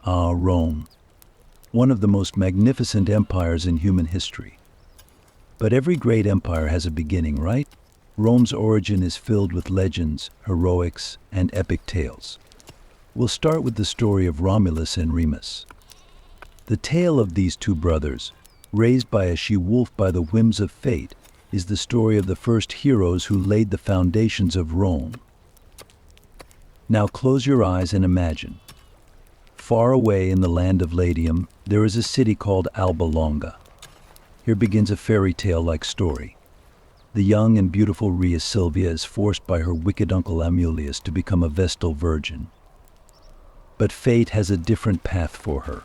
Rome, one of the most magnificent empires in human history. But every great empire has a beginning, right? Rome's origin is filled with legends, heroics, and epic tales. We'll start with the story of Romulus and Remus. The tale of these two brothers, raised by a she-wolf by the whims of fate, is the story of the first heroes who laid the foundations of Rome. Now close your eyes and imagine. Far away in the land of Latium, there is a city called Alba Longa. Here begins a fairy tale-like story. The young and beautiful Rhea Silvia is forced by her wicked uncle Amulius to become a Vestal virgin. But fate has a different path for her.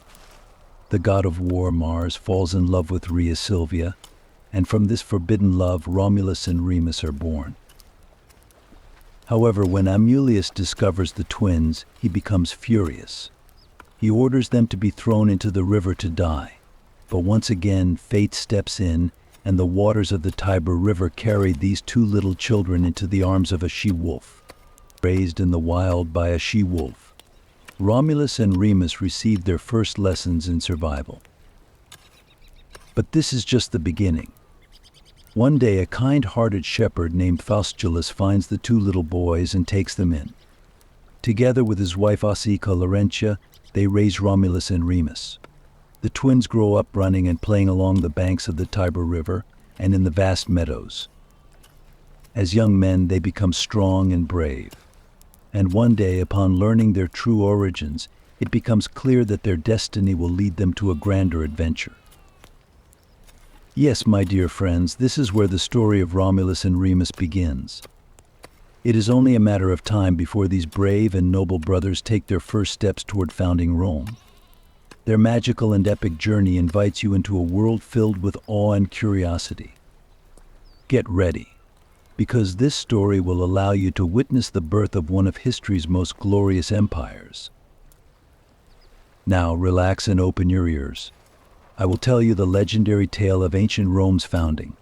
The god of war, Mars, falls in love with Rhea Silvia, and from this forbidden love, Romulus and Remus are born. However, when Amulius discovers the twins, he becomes furious. He orders them to be thrown into the river to die. But once again, fate steps in, and the waters of the Tiber River carry these two little children into the arms of a she-wolf. Raised in the wild by a she-wolf, Romulus and Remus received their first lessons in survival. But this is just the beginning. One day, a kind-hearted shepherd named Faustulus finds the two little boys and takes them in. Together with his wife Ossica Laurentia, they raise Romulus and Remus. The twins grow up running and playing along the banks of the Tiber River and in the vast meadows. As young men, they become strong and brave. And one day, upon learning their true origins, it becomes clear that their destiny will lead them to a grander adventure. Yes, my dear friends, this is where the story of Romulus and Remus begins. It is only a matter of time before these brave and noble brothers take their first steps toward founding Rome. Their magical and epic journey invites you into a world filled with awe and curiosity. Get ready, because this story will allow you to witness the birth of one of history's most glorious empires. Now, relax and open your ears. I will tell you the legendary tale of ancient Rome's founding.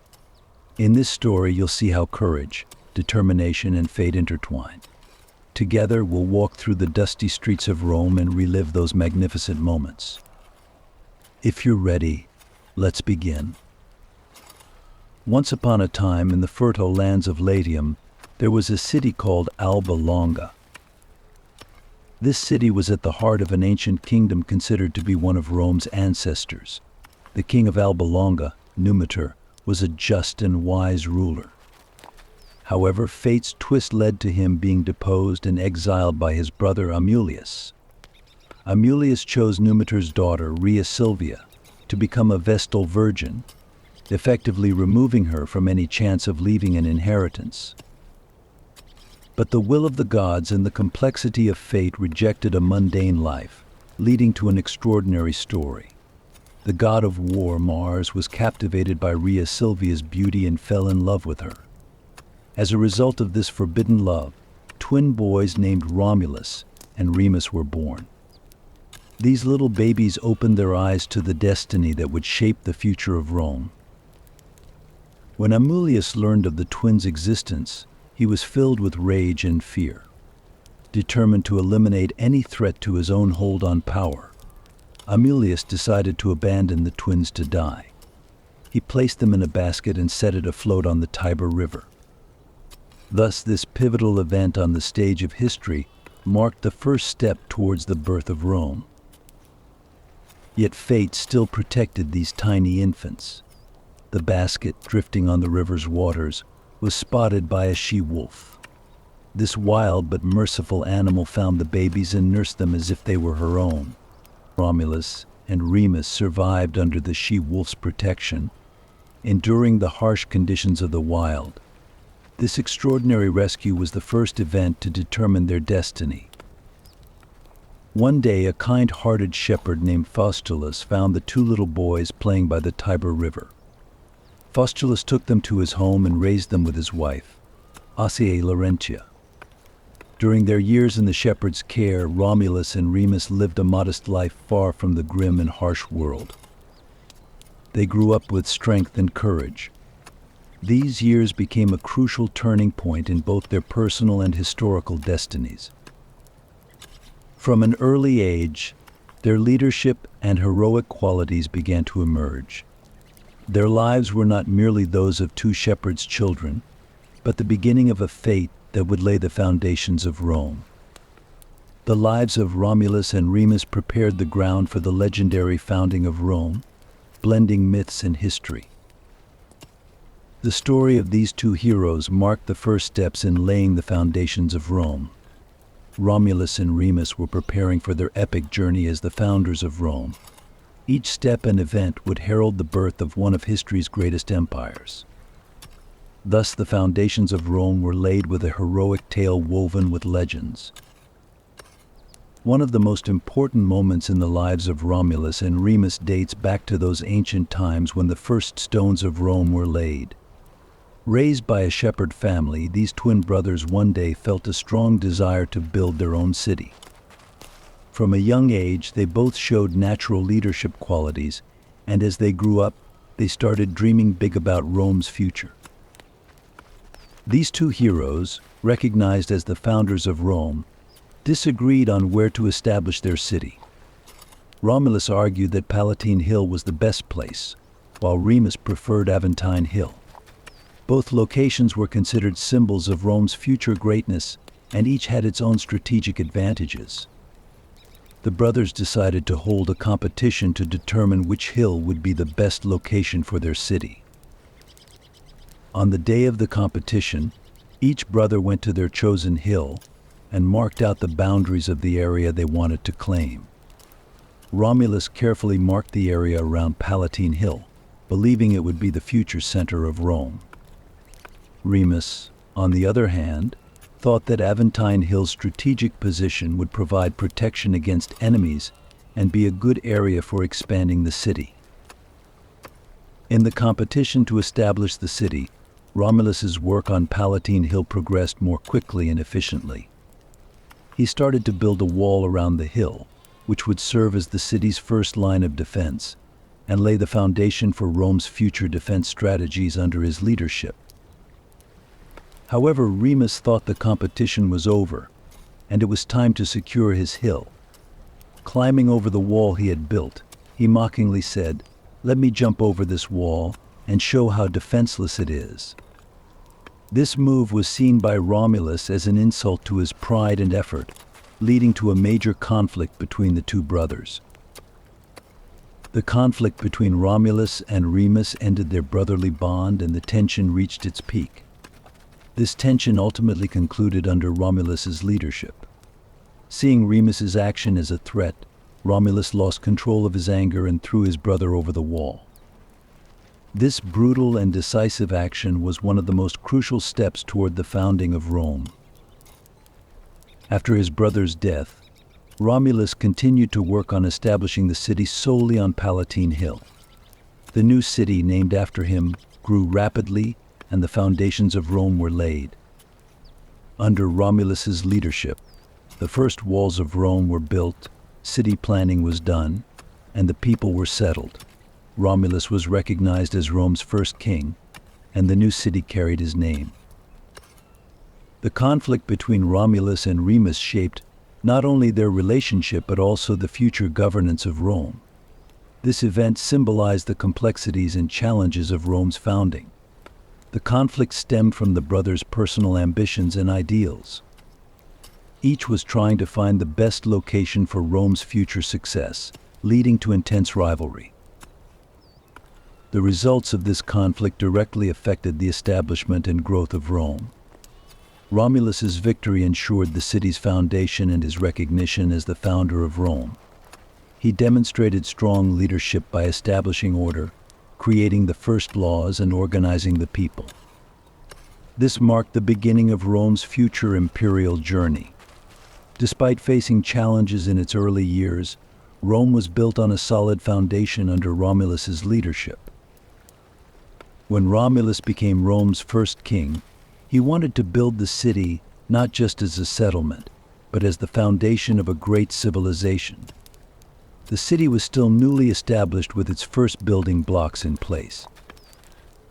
In this story, you'll see how courage, determination, and fate intertwine. Together, we'll walk through the dusty streets of Rome and relive those magnificent moments. If you're ready, let's begin. Once upon a time, in the fertile lands of Latium, there was a city called Alba Longa. This city was at the heart of an ancient kingdom considered to be one of Rome's ancestors. The king of Alba Longa, Numitor, was a just and wise ruler. However, fate's twist led to him being deposed and exiled by his brother Amulius. Amulius chose Numitor's daughter, Rhea Silvia, to become a Vestal virgin, effectively removing her from any chance of leaving an inheritance. But the will of the gods and the complexity of fate rejected a mundane life, leading to an extraordinary story. The god of war, Mars, was captivated by Rhea Silvia's beauty and fell in love with her. As a result of this forbidden love, twin boys named Romulus and Remus were born. These little babies opened their eyes to the destiny that would shape the future of Rome. When Amulius learned of the twins' existence, he was filled with rage and fear. Determined to eliminate any threat to his own hold on power, Amulius decided to abandon the twins to die. He placed them in a basket and set it afloat on the Tiber River. Thus, this pivotal event on the stage of history marked the first step towards the birth of Rome. Yet fate still protected these tiny infants. The basket, drifting on the river's waters, was spotted by a she-wolf. This wild but merciful animal found the babies and nursed them as if they were her own. Romulus and Remus survived under the she-wolf's protection, enduring the harsh conditions of the wild. This extraordinary rescue was the first event to determine their destiny. One day, a kind-hearted shepherd named Faustulus found the two little boys playing by the Tiber River. Faustulus took them to his home and raised them with his wife, Ossica Laurentia. During their years in the shepherd's care, Romulus and Remus lived a modest life far from the grim and harsh world. They grew up with strength and courage. These years became a crucial turning point in both their personal and historical destinies. From an early age, Their leadership and heroic qualities began to emerge. Their lives were not merely those of two shepherds' children, but the beginning of a fate that would lay the foundations of Rome. The lives of Romulus and Remus prepared the ground for the legendary founding of Rome, blending myths and history. The story of these two heroes marked the first steps in laying the foundations of Rome. Romulus and Remus were preparing for their epic journey as the founders of Rome. Each step and event would herald the birth of one of history's greatest empires. Thus, the foundations of Rome were laid with a heroic tale woven with legends. One of the most important moments in the lives of Romulus and Remus dates back to those ancient times when the first stones of Rome were laid. Raised by a shepherd family, these twin brothers one day felt a strong desire to build their own city. From a young age, they both showed natural leadership qualities, and as they grew up, they started dreaming big about Rome's future. These two heroes, recognized as the founders of Rome, disagreed on where to establish their city. Romulus argued that Palatine Hill was the best place, while Remus preferred Aventine Hill. Both locations were considered symbols of Rome's future greatness, and each had its own strategic advantages. The brothers decided to hold a competition to determine which hill would be the best location for their city. On the day of the competition, each brother went to their chosen hill and marked out the boundaries of the area they wanted to claim. Romulus carefully marked the area around Palatine Hill, believing it would be the future center of Rome. Remus, on the other hand, thought that Aventine Hill's strategic position would provide protection against enemies and be a good area for expanding the city. In the competition to establish the city, Romulus's work on Palatine Hill progressed more quickly and efficiently. He started to build a wall around the hill, which would serve as the city's first line of defense, and lay the foundation for Rome's future defense strategies under his leadership. However, Remus thought the competition was over, and it was time to secure his hill. Climbing over the wall he had built, he mockingly said, "Let me jump over this wall and show how defenseless it is." This move was seen by Romulus as an insult to his pride and effort, leading to a major conflict between the two brothers. The conflict between Romulus and Remus ended their brotherly bond, and the tension reached its peak. This tension ultimately concluded under Romulus's leadership. Seeing Remus's action as a threat, Romulus lost control of his anger and threw his brother over the wall. This brutal and decisive action was one of the most crucial steps toward the founding of Rome. After his brother's death, Romulus continued to work on establishing the city solely on Palatine Hill. The new city, named after him, grew rapidly, and the foundations of Rome were laid. Under Romulus's leadership, the first walls of Rome were built, city planning was done, and the people were settled. Romulus was recognized as Rome's first king, and the new city carried his name. The conflict between Romulus and Remus shaped not only their relationship but also the future governance of Rome. This event symbolized the complexities and challenges of Rome's founding. The conflict stemmed from the brothers' personal ambitions and ideals. Each was trying to find the best location for Rome's future success, leading to intense rivalry. The results of this conflict directly affected the establishment and growth of Rome. Romulus's victory ensured the city's foundation and his recognition as the founder of Rome. He demonstrated strong leadership by establishing order, creating the first laws, and organizing the people. This marked the beginning of Rome's future imperial journey. Despite facing challenges in its early years, Rome was built on a solid foundation under Romulus's leadership. When Romulus became Rome's first king, he wanted to build the city not just as a settlement, but as the foundation of a great civilization. The city was still newly established with its first building blocks in place.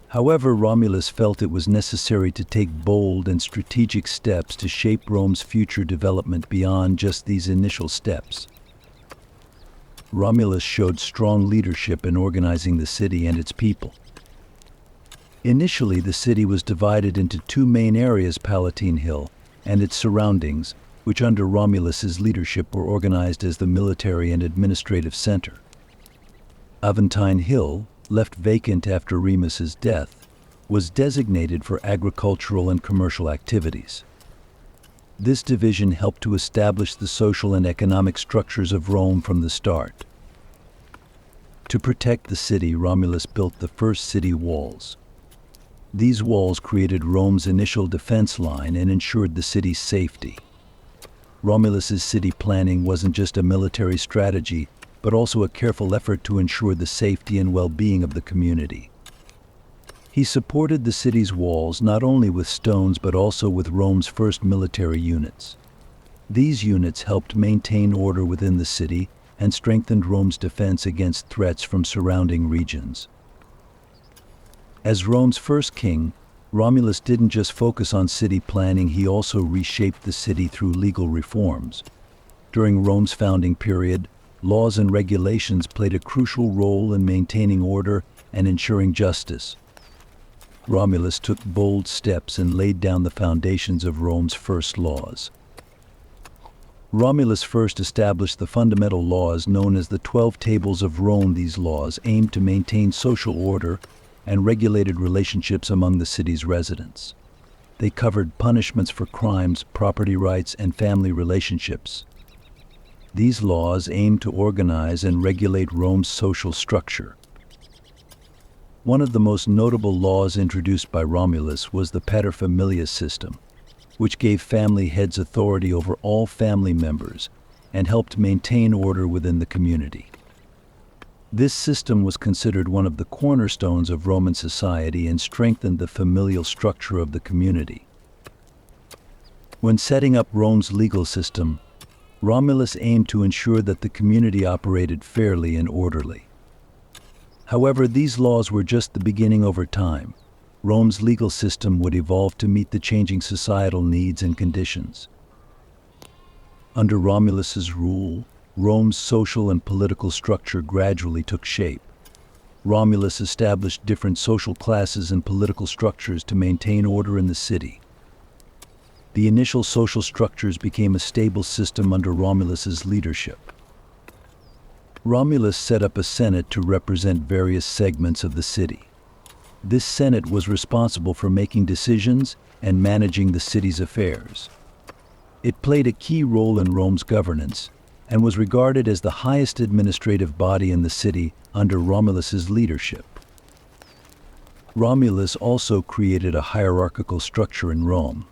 However, Romulus felt it was necessary to take bold and strategic steps to shape Rome's future development beyond just these initial steps. Romulus showed strong leadership in organizing the city and its people. Initially, the city was divided into two main areas, Palatine Hill and its surroundings, which under Romulus's leadership were organized as the military and administrative center. Aventine Hill, left vacant after Remus's death, was designated for agricultural and commercial activities. This division helped to establish the social and economic structures of Rome from the start. To protect the city, Romulus built the first city walls. These walls created Rome's initial defense line and ensured the city's safety. Romulus's city planning wasn't just a military strategy, but also a careful effort to ensure the safety and well-being of the community. He supported the city's walls not only with stones but also with Rome's first military units. These units helped maintain order within the city and strengthened Rome's defense against threats from surrounding regions. As Rome's first king, Romulus didn't just focus on city planning, he also reshaped the city through legal reforms. During Rome's founding period, laws and regulations played a crucial role in maintaining order and ensuring justice. Romulus took bold steps and laid down the foundations of Rome's first laws. Romulus first established the fundamental laws known as the 12 Tables of Rome. These laws aimed to maintain social order and regulated relationships among the city's residents. They covered punishments for crimes, property rights, and family relationships. These laws aimed to organize and regulate Rome's social structure. One of the most notable laws introduced by Romulus was the paterfamilias system, which gave family heads authority over all family members and helped maintain order within the community. This system was considered one of the cornerstones of Roman society and strengthened the familial structure of the community. When setting up Rome's legal system, Romulus aimed to ensure that the community operated fairly and orderly. However, these laws were just the beginning. Over time, Rome's legal system would evolve to meet the changing societal needs and conditions. Under Romulus's rule, Rome's social and political structure gradually took shape. Romulus established different social classes and political structures to maintain order in the city. The initial social structures became a stable system under Romulus's leadership. Romulus set up a senate to represent various segments of the city. This senate was responsible for making decisions and managing the city's affairs. It played a key role in Rome's governance and was regarded as the highest administrative body in the city under Romulus's leadership. Romulus also created a hierarchical structure in Rome.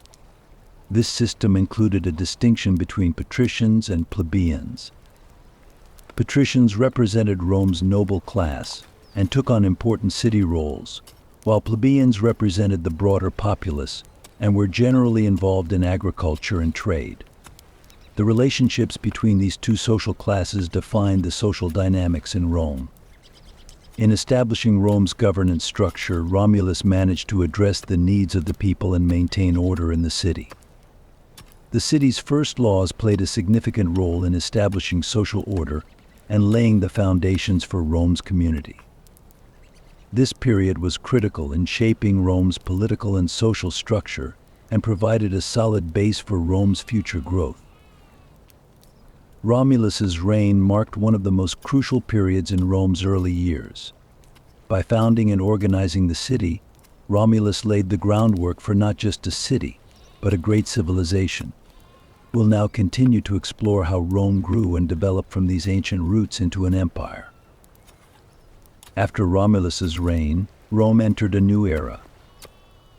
This system included a distinction between patricians and plebeians. Patricians represented Rome's noble class and took on important city roles, while plebeians represented the broader populace and were generally involved in agriculture and trade. The relationships between these two social classes defined the social dynamics in Rome. In establishing Rome's governance structure, Romulus managed to address the needs of the people and maintain order in the city. The city's first laws played a significant role in establishing social order and laying the foundations for Rome's community. This period was critical in shaping Rome's political and social structure and provided a solid base for Rome's future growth. Romulus's reign marked one of the most crucial periods in Rome's early years. By founding and organizing the city, Romulus laid the groundwork for not just a city, but a great civilization. We'll now continue to explore how Rome grew and developed from these ancient roots into an empire. After Romulus's reign, Rome entered a new era.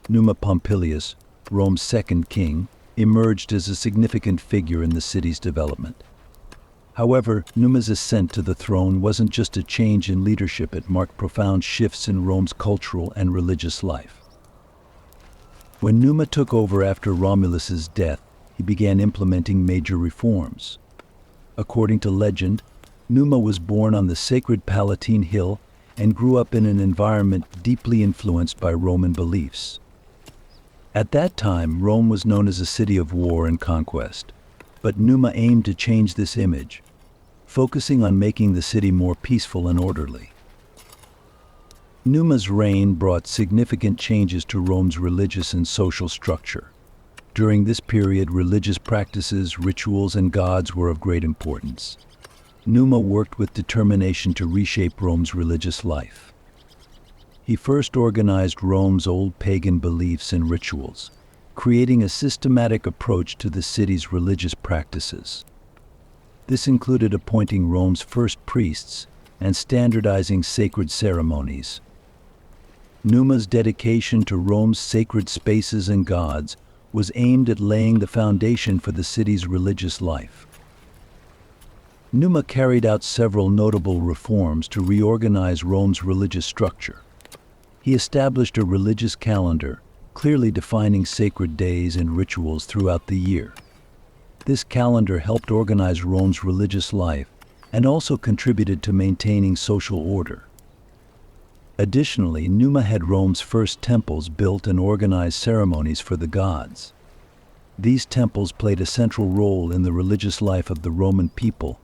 Numa Pompilius, Rome's second king, emerged as a significant figure in the city's development. However, Numa's ascent to the throne wasn't just a change in leadership, it marked profound shifts in Rome's cultural and religious life. When Numa took over after Romulus's death, he began implementing major reforms. According to legend, Numa was born on the sacred Palatine Hill and grew up in an environment deeply influenced by Roman beliefs. At that time, Rome was known as a city of war and conquest, but Numa aimed to change this image. focusing on making the city more peaceful and orderly. Numa's reign brought significant changes to Rome's religious and social structure. During this period, religious practices, rituals, and gods were of great importance. Numa worked with determination to reshape Rome's religious life. He first organized Rome's old pagan beliefs and rituals, creating a systematic approach to the city's religious practices. This included appointing Rome's first priests and standardizing sacred ceremonies. Numa's dedication to Rome's sacred spaces and gods was aimed at laying the foundation for the city's religious life. Numa carried out several notable reforms to reorganize Rome's religious structure. He established a religious calendar, clearly defining sacred days and rituals throughout the year. This calendar helped organize Rome's religious life and also contributed to maintaining social order. Additionally, Numa had Rome's first temples built and organized ceremonies for the gods. These temples played a central role in the religious life of the Roman people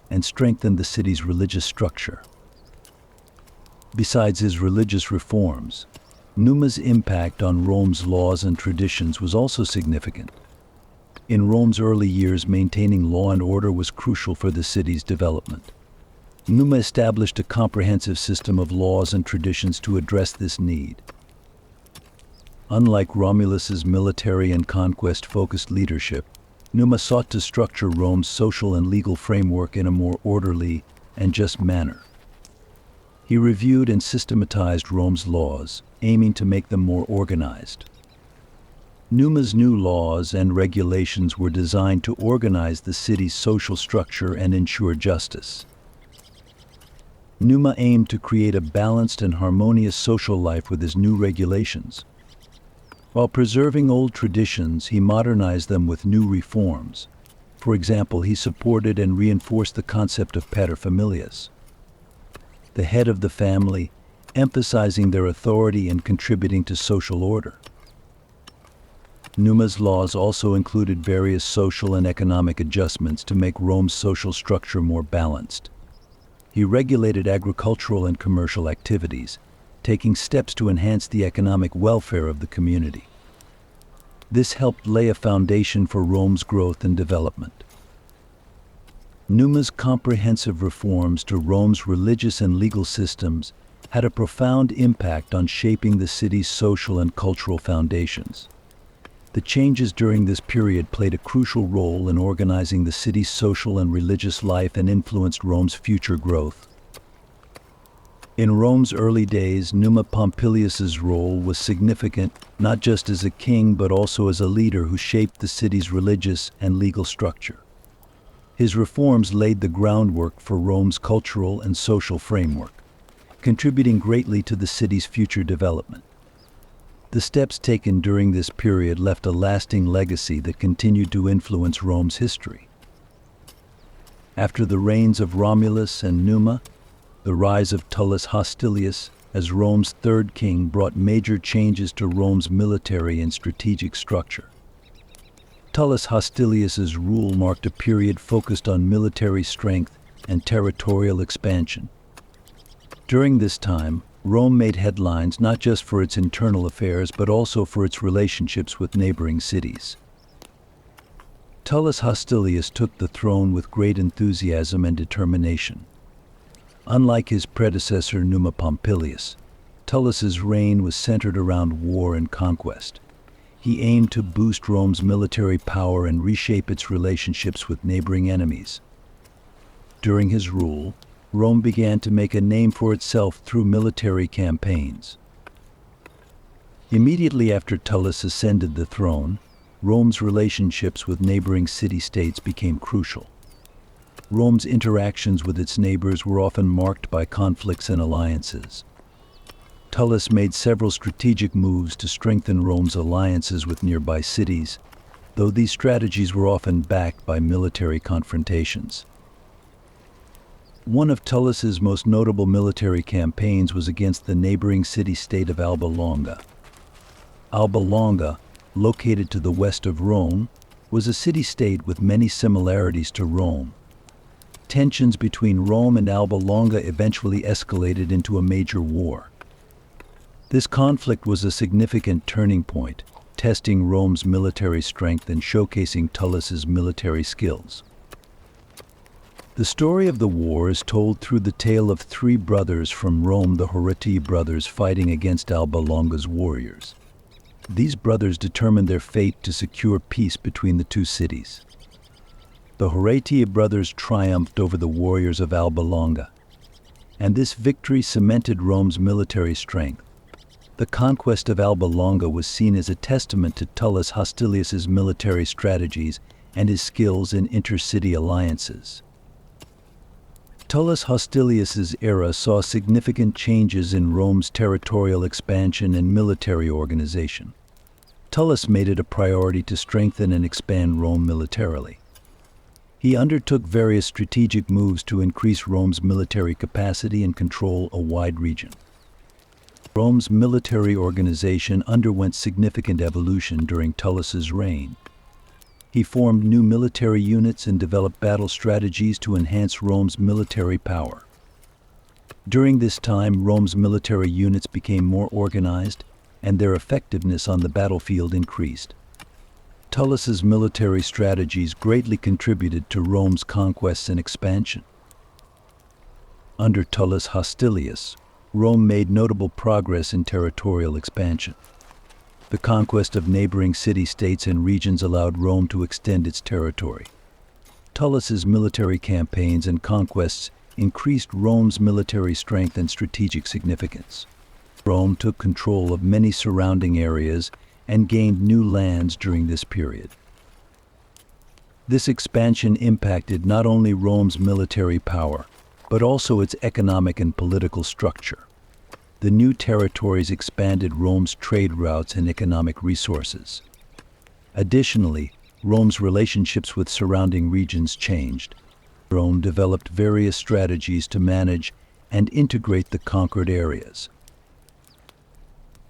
and strengthened the city's religious structure. Besides his religious reforms, Numa's impact on Rome's laws and traditions was also significant. In Rome's early years, maintaining law and order was crucial for the city's development. Numa established a comprehensive system of laws and traditions to address this need. Unlike Romulus's military and conquest-focused leadership, Numa sought to structure Rome's social and legal framework in a more orderly and just manner. He reviewed and systematized Rome's laws, aiming to make them more organized. Numa's new laws and regulations were designed to organize the city's social structure and ensure justice. Numa aimed to create a balanced and harmonious social life with his new regulations. While preserving old traditions, he modernized them with new reforms. For example, he supported and reinforced the concept of paterfamilias, the head of the family, emphasizing their authority and contributing to social order. Numa's laws also included various social and economic adjustments to make Rome's social structure more balanced. He regulated agricultural and commercial activities, taking steps to enhance the economic welfare of the community. This helped lay a foundation for Rome's growth and development. Numa's comprehensive reforms to Rome's religious and legal systems had a profound impact on shaping the city's social and cultural foundations. The changes during this period played a crucial role in organizing the city's social and religious life and influenced Rome's future growth. In Rome's early days, Numa Pompilius's role was significant, not just as a king but also as a leader who shaped the city's religious and legal structure. His reforms laid the groundwork for Rome's cultural and social framework, contributing greatly to the city's future development. The steps taken during this period left a lasting legacy that continued to influence Rome's history. After the reigns of Romulus and Numa, the rise of Tullus Hostilius as Rome's third king brought major changes to Rome's military and strategic structure. Tullus Hostilius's rule marked a period focused on military strength and territorial expansion. During this time, Rome made headlines not just for its internal affairs but also for its relationships with neighboring cities. Tullus Hostilius took the throne with great enthusiasm and determination. Unlike his predecessor Numa Pompilius, Tullus's reign was centered around war and conquest. He aimed to boost Rome's military power and reshape its relationships with neighboring enemies. During his rule, Rome began to make a name for itself through military campaigns. Immediately after Tullus ascended the throne, Rome's relationships with neighboring city-states became crucial. Rome's interactions with its neighbors were often marked by conflicts and alliances. Tullus made several strategic moves to strengthen Rome's alliances with nearby cities, though these strategies were often backed by military confrontations. One of Tullus's most notable military campaigns was against the neighboring city-state of Alba Longa. Alba Longa, located to the west of Rome, was a city-state with many similarities to Rome. tensions between Rome and Alba Longa eventually escalated into a major war. This conflict was a significant turning point, testing Rome's military strength and showcasing Tullius's military skills. The story of the war is told through the tale of three brothers from Rome, the Horatii brothers, fighting against Alba Longa's warriors. These brothers determined their fate to secure peace between the two cities. The Horatii brothers triumphed over the warriors of Alba Longa, and this victory cemented Rome's military strength. The conquest of Alba Longa was seen as a testament to Tullius Hostilius's military strategies and his skills in intercity alliances. Tullius Hostilius's era saw significant changes in Rome's territorial expansion and military organization. Tullius made it a priority to strengthen and expand Rome militarily. He undertook various strategic moves to increase Rome's military capacity and control a wide region. Rome's military organization underwent significant evolution during Tullius's reign. He formed new military units and developed battle strategies to enhance Rome's military power. During this time, Rome's military units became more organized, and their effectiveness on the battlefield increased. Tullius's military strategies greatly contributed to Rome's conquests and expansion. Under Tullius Hostilius, Rome made notable progress in territorial expansion. The conquest of neighboring city-states and regions allowed Rome to extend its territory. Tullius's military campaigns and conquests increased Rome's military strength and strategic significance. Rome took control of many surrounding areas and gained new lands during this period. This expansion impacted not only Rome's military power, but also its economic and political structure. The new territories expanded Rome's trade routes and economic resources. Additionally, Rome's relationships with surrounding regions changed. Rome developed various strategies to manage and integrate the conquered areas.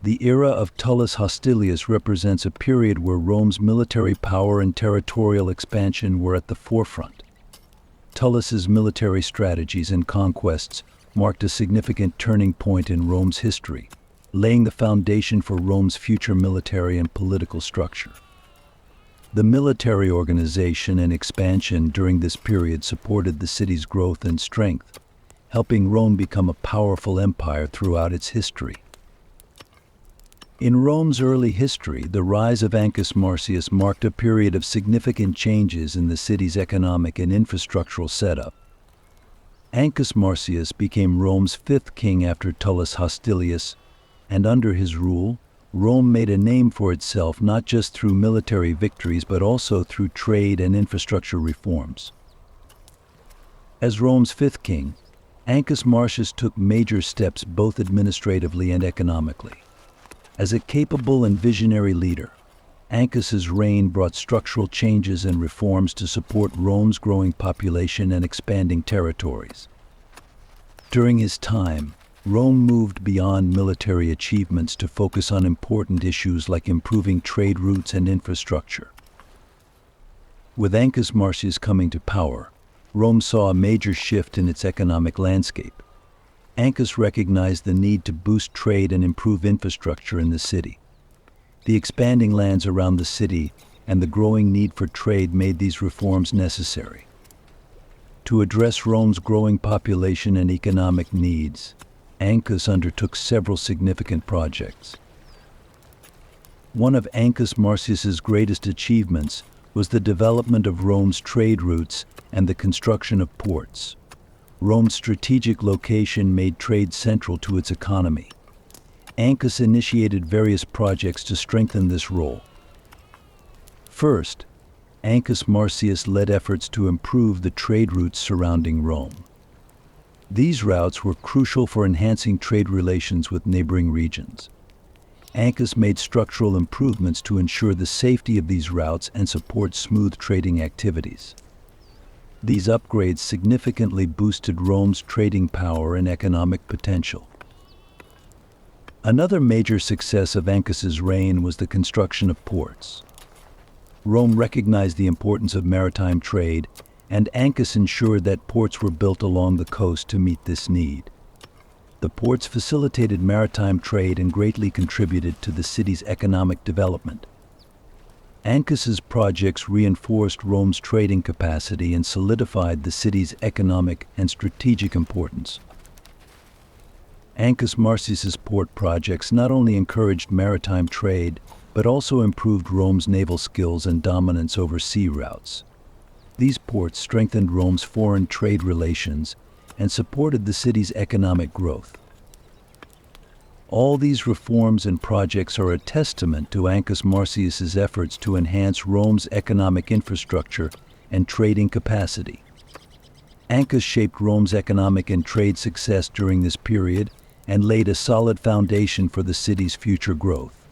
The era of Tullius Hostilius represents a period where Rome's military power and territorial expansion were at the forefront. Tullius's military strategies and conquests marked a significant turning point in Rome's history, laying the foundation for Rome's future military and political structure. The military organization and expansion during this period supported the city's growth and strength, helping Rome become a powerful empire throughout its history. In Rome's early history, the rise of Ancus Marcius marked a period of significant changes in the city's economic and infrastructural setup. Ancus Marcius became Rome's fifth king after Tullius Hostilius, and under his rule, Rome made a name for itself not just through military victories but also through trade and infrastructure reforms. As Rome's fifth king, Ancus Marcius took major steps both administratively and economically. As a capable and visionary leader, Ancus's reign brought structural changes and reforms to support Rome's growing population and expanding territories. During his time, Rome moved beyond military achievements to focus on important issues like improving trade routes and infrastructure. With Ancus Marcius coming to power, Rome saw a major shift in its economic landscape. Ancus recognized the need to boost trade and improve infrastructure in the city. The expanding lands around the city and the growing need for trade made these reforms necessary. To address Rome's growing population and economic needs, Ancus undertook several significant projects. One of Ancus Marcius's greatest achievements was the development of Rome's trade routes and the construction of ports. Rome's strategic location made trade central to its economy. Ancus initiated various projects to strengthen this role. First, Ancus Marcius led efforts to improve the trade routes surrounding Rome. These routes were crucial for enhancing trade relations with neighboring regions. Ancus made structural improvements to ensure the safety of these routes and support smooth trading activities. These upgrades significantly boosted Rome's trading power and economic potential. Another major success of Ancus's reign was the construction of ports. Rome recognized the importance of maritime trade and Ancus ensured that ports were built along the coast to meet this need. The ports facilitated maritime trade and greatly contributed to the city's economic development. Ancus's projects reinforced Rome's trading capacity and solidified the city's economic and strategic importance. Ancus Marcius's port projects not only encouraged maritime trade, but also improved Rome's naval skills and dominance over sea routes. These ports strengthened Rome's foreign trade relations and supported the city's economic growth. All these reforms and projects are a testament to Ancus Marcius's efforts to enhance Rome's economic infrastructure and trading capacity. Ancus shaped Rome's economic and trade success during this period and laid a solid foundation for the city's future growth.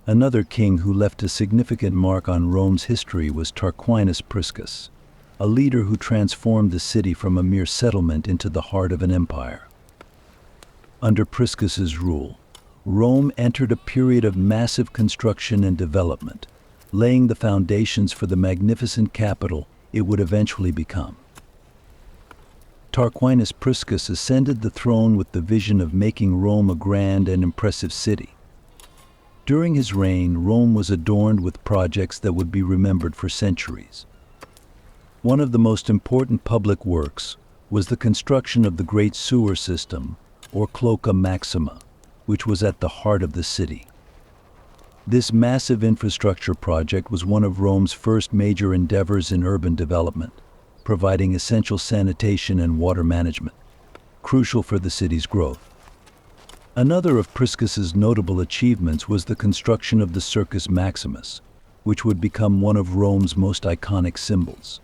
Another king who left a significant mark on Rome's history was Tarquinus Priscus, a leader who transformed the city from a mere settlement into the heart of an empire. Under Priscus's rule, Rome entered a period of massive construction and development, laying the foundations for the magnificent capital it would eventually become. Tarquinus Priscus ascended the throne with the vision of making Rome a grand and impressive city. During his reign, Rome was adorned with projects that would be remembered for centuries. One of the most important public works was the construction of the Great Sewer System, or Cloaca Maxima, which was at the heart of the city. This massive infrastructure project was one of Rome's first major endeavors in urban development, providing essential sanitation and water management, crucial for the city's growth. Another of Priscus's notable achievements was the construction of the Circus Maximus, which would become one of Rome's most iconic symbols.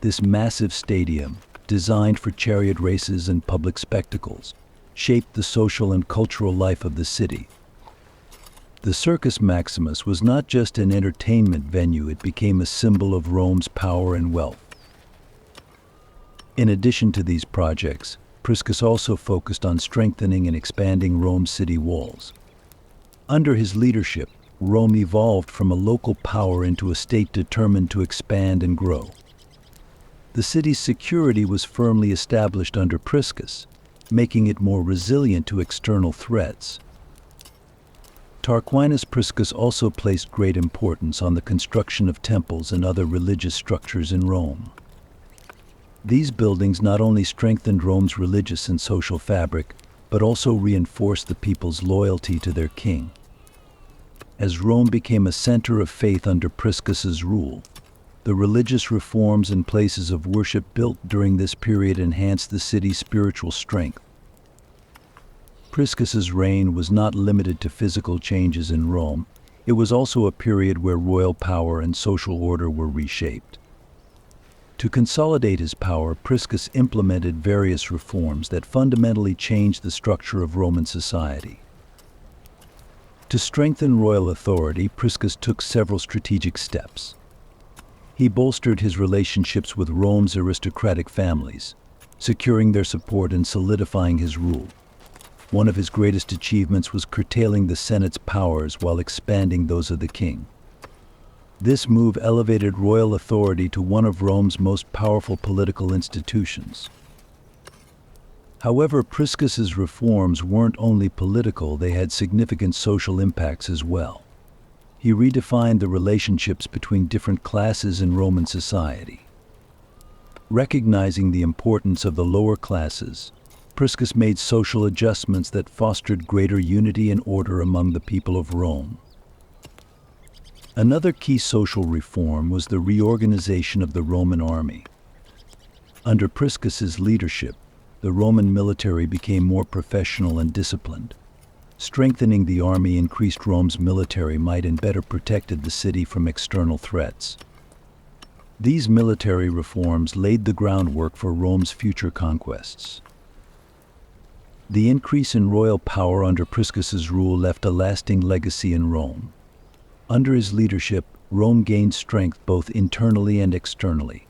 This massive stadium, designed for chariot races and public spectacles, shaped the social and cultural life of the city. The Circus Maximus was not just an entertainment venue, it became a symbol of Rome's power and wealth. In addition to these projects, Priscus also focused on strengthening and expanding Rome's city walls. Under his leadership, Rome evolved from a local power into a state determined to expand and grow. The city's security was firmly established under Priscus, making it more resilient to external threats. Tarquinus Priscus also placed great importance on the construction of temples and other religious structures in Rome. These buildings not only strengthened Rome's religious and social fabric, but also reinforced the people's loyalty to their king. As Rome became a center of faith under Priscus's rule, the religious reforms and places of worship built during this period enhanced the city's spiritual strength. Priscus's reign was not limited to physical changes in Rome. It was also a period where royal power and social order were reshaped. To consolidate his power, Priscus implemented various reforms that fundamentally changed the structure of Roman society. To strengthen royal authority, Priscus took several strategic steps. He bolstered his relationships with Rome's aristocratic families, securing their support and solidifying his rule. One of his greatest achievements was curtailing the Senate's powers while expanding those of the king. This move elevated royal authority to one of Rome's most powerful political institutions. However, Priscus's reforms weren't only political, they had significant social impacts as well. He redefined the relationships between different classes in Roman society. Recognizing the importance of the lower classes, Priscus made social adjustments that fostered greater unity and order among the people of Rome. Another key social reform was the reorganization of the Roman army. Under Priscus's leadership, the Roman military became more professional and disciplined. Strengthening the army increased Rome's military might and better protected the city from external threats. These military reforms laid the groundwork for Rome's future conquests. The increase in royal power under Priscus's rule left a lasting legacy in Rome. Under his leadership, Rome gained strength both internally and externally.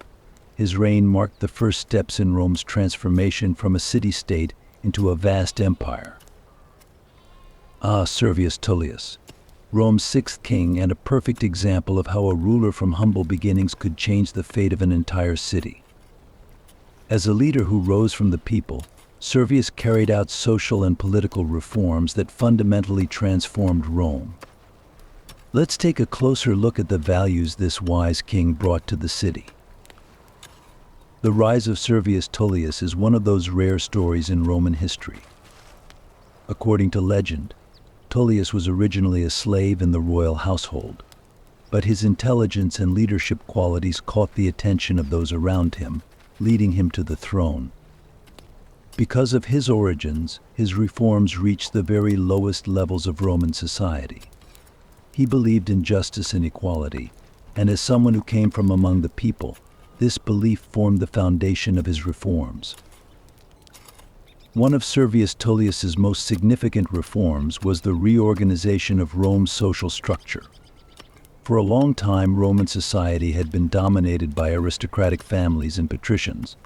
His reign marked the first steps in Rome's transformation from a city-state into a vast empire. Servius Tullius, Rome's sixth king and a perfect example of how a ruler from humble beginnings could change the fate of an entire city. As a leader who rose from the people, Servius carried out social and political reforms that fundamentally transformed Rome. Let's take a closer look at the values this wise king brought to the city. The rise of Servius Tullius is one of those rare stories in Roman history. According to legend, Tullius was originally a slave in the royal household, but his intelligence and leadership qualities caught the attention of those around him, leading him to the throne. Because of his origins, his reforms reached the very lowest levels of Roman society. He believed in justice and equality, and as someone who came from among the people, this belief formed the foundation of his reforms. One of Servius Tullius's most significant reforms was the reorganization of Rome's social structure. For a long time, Roman society had been dominated by aristocratic families and patricians,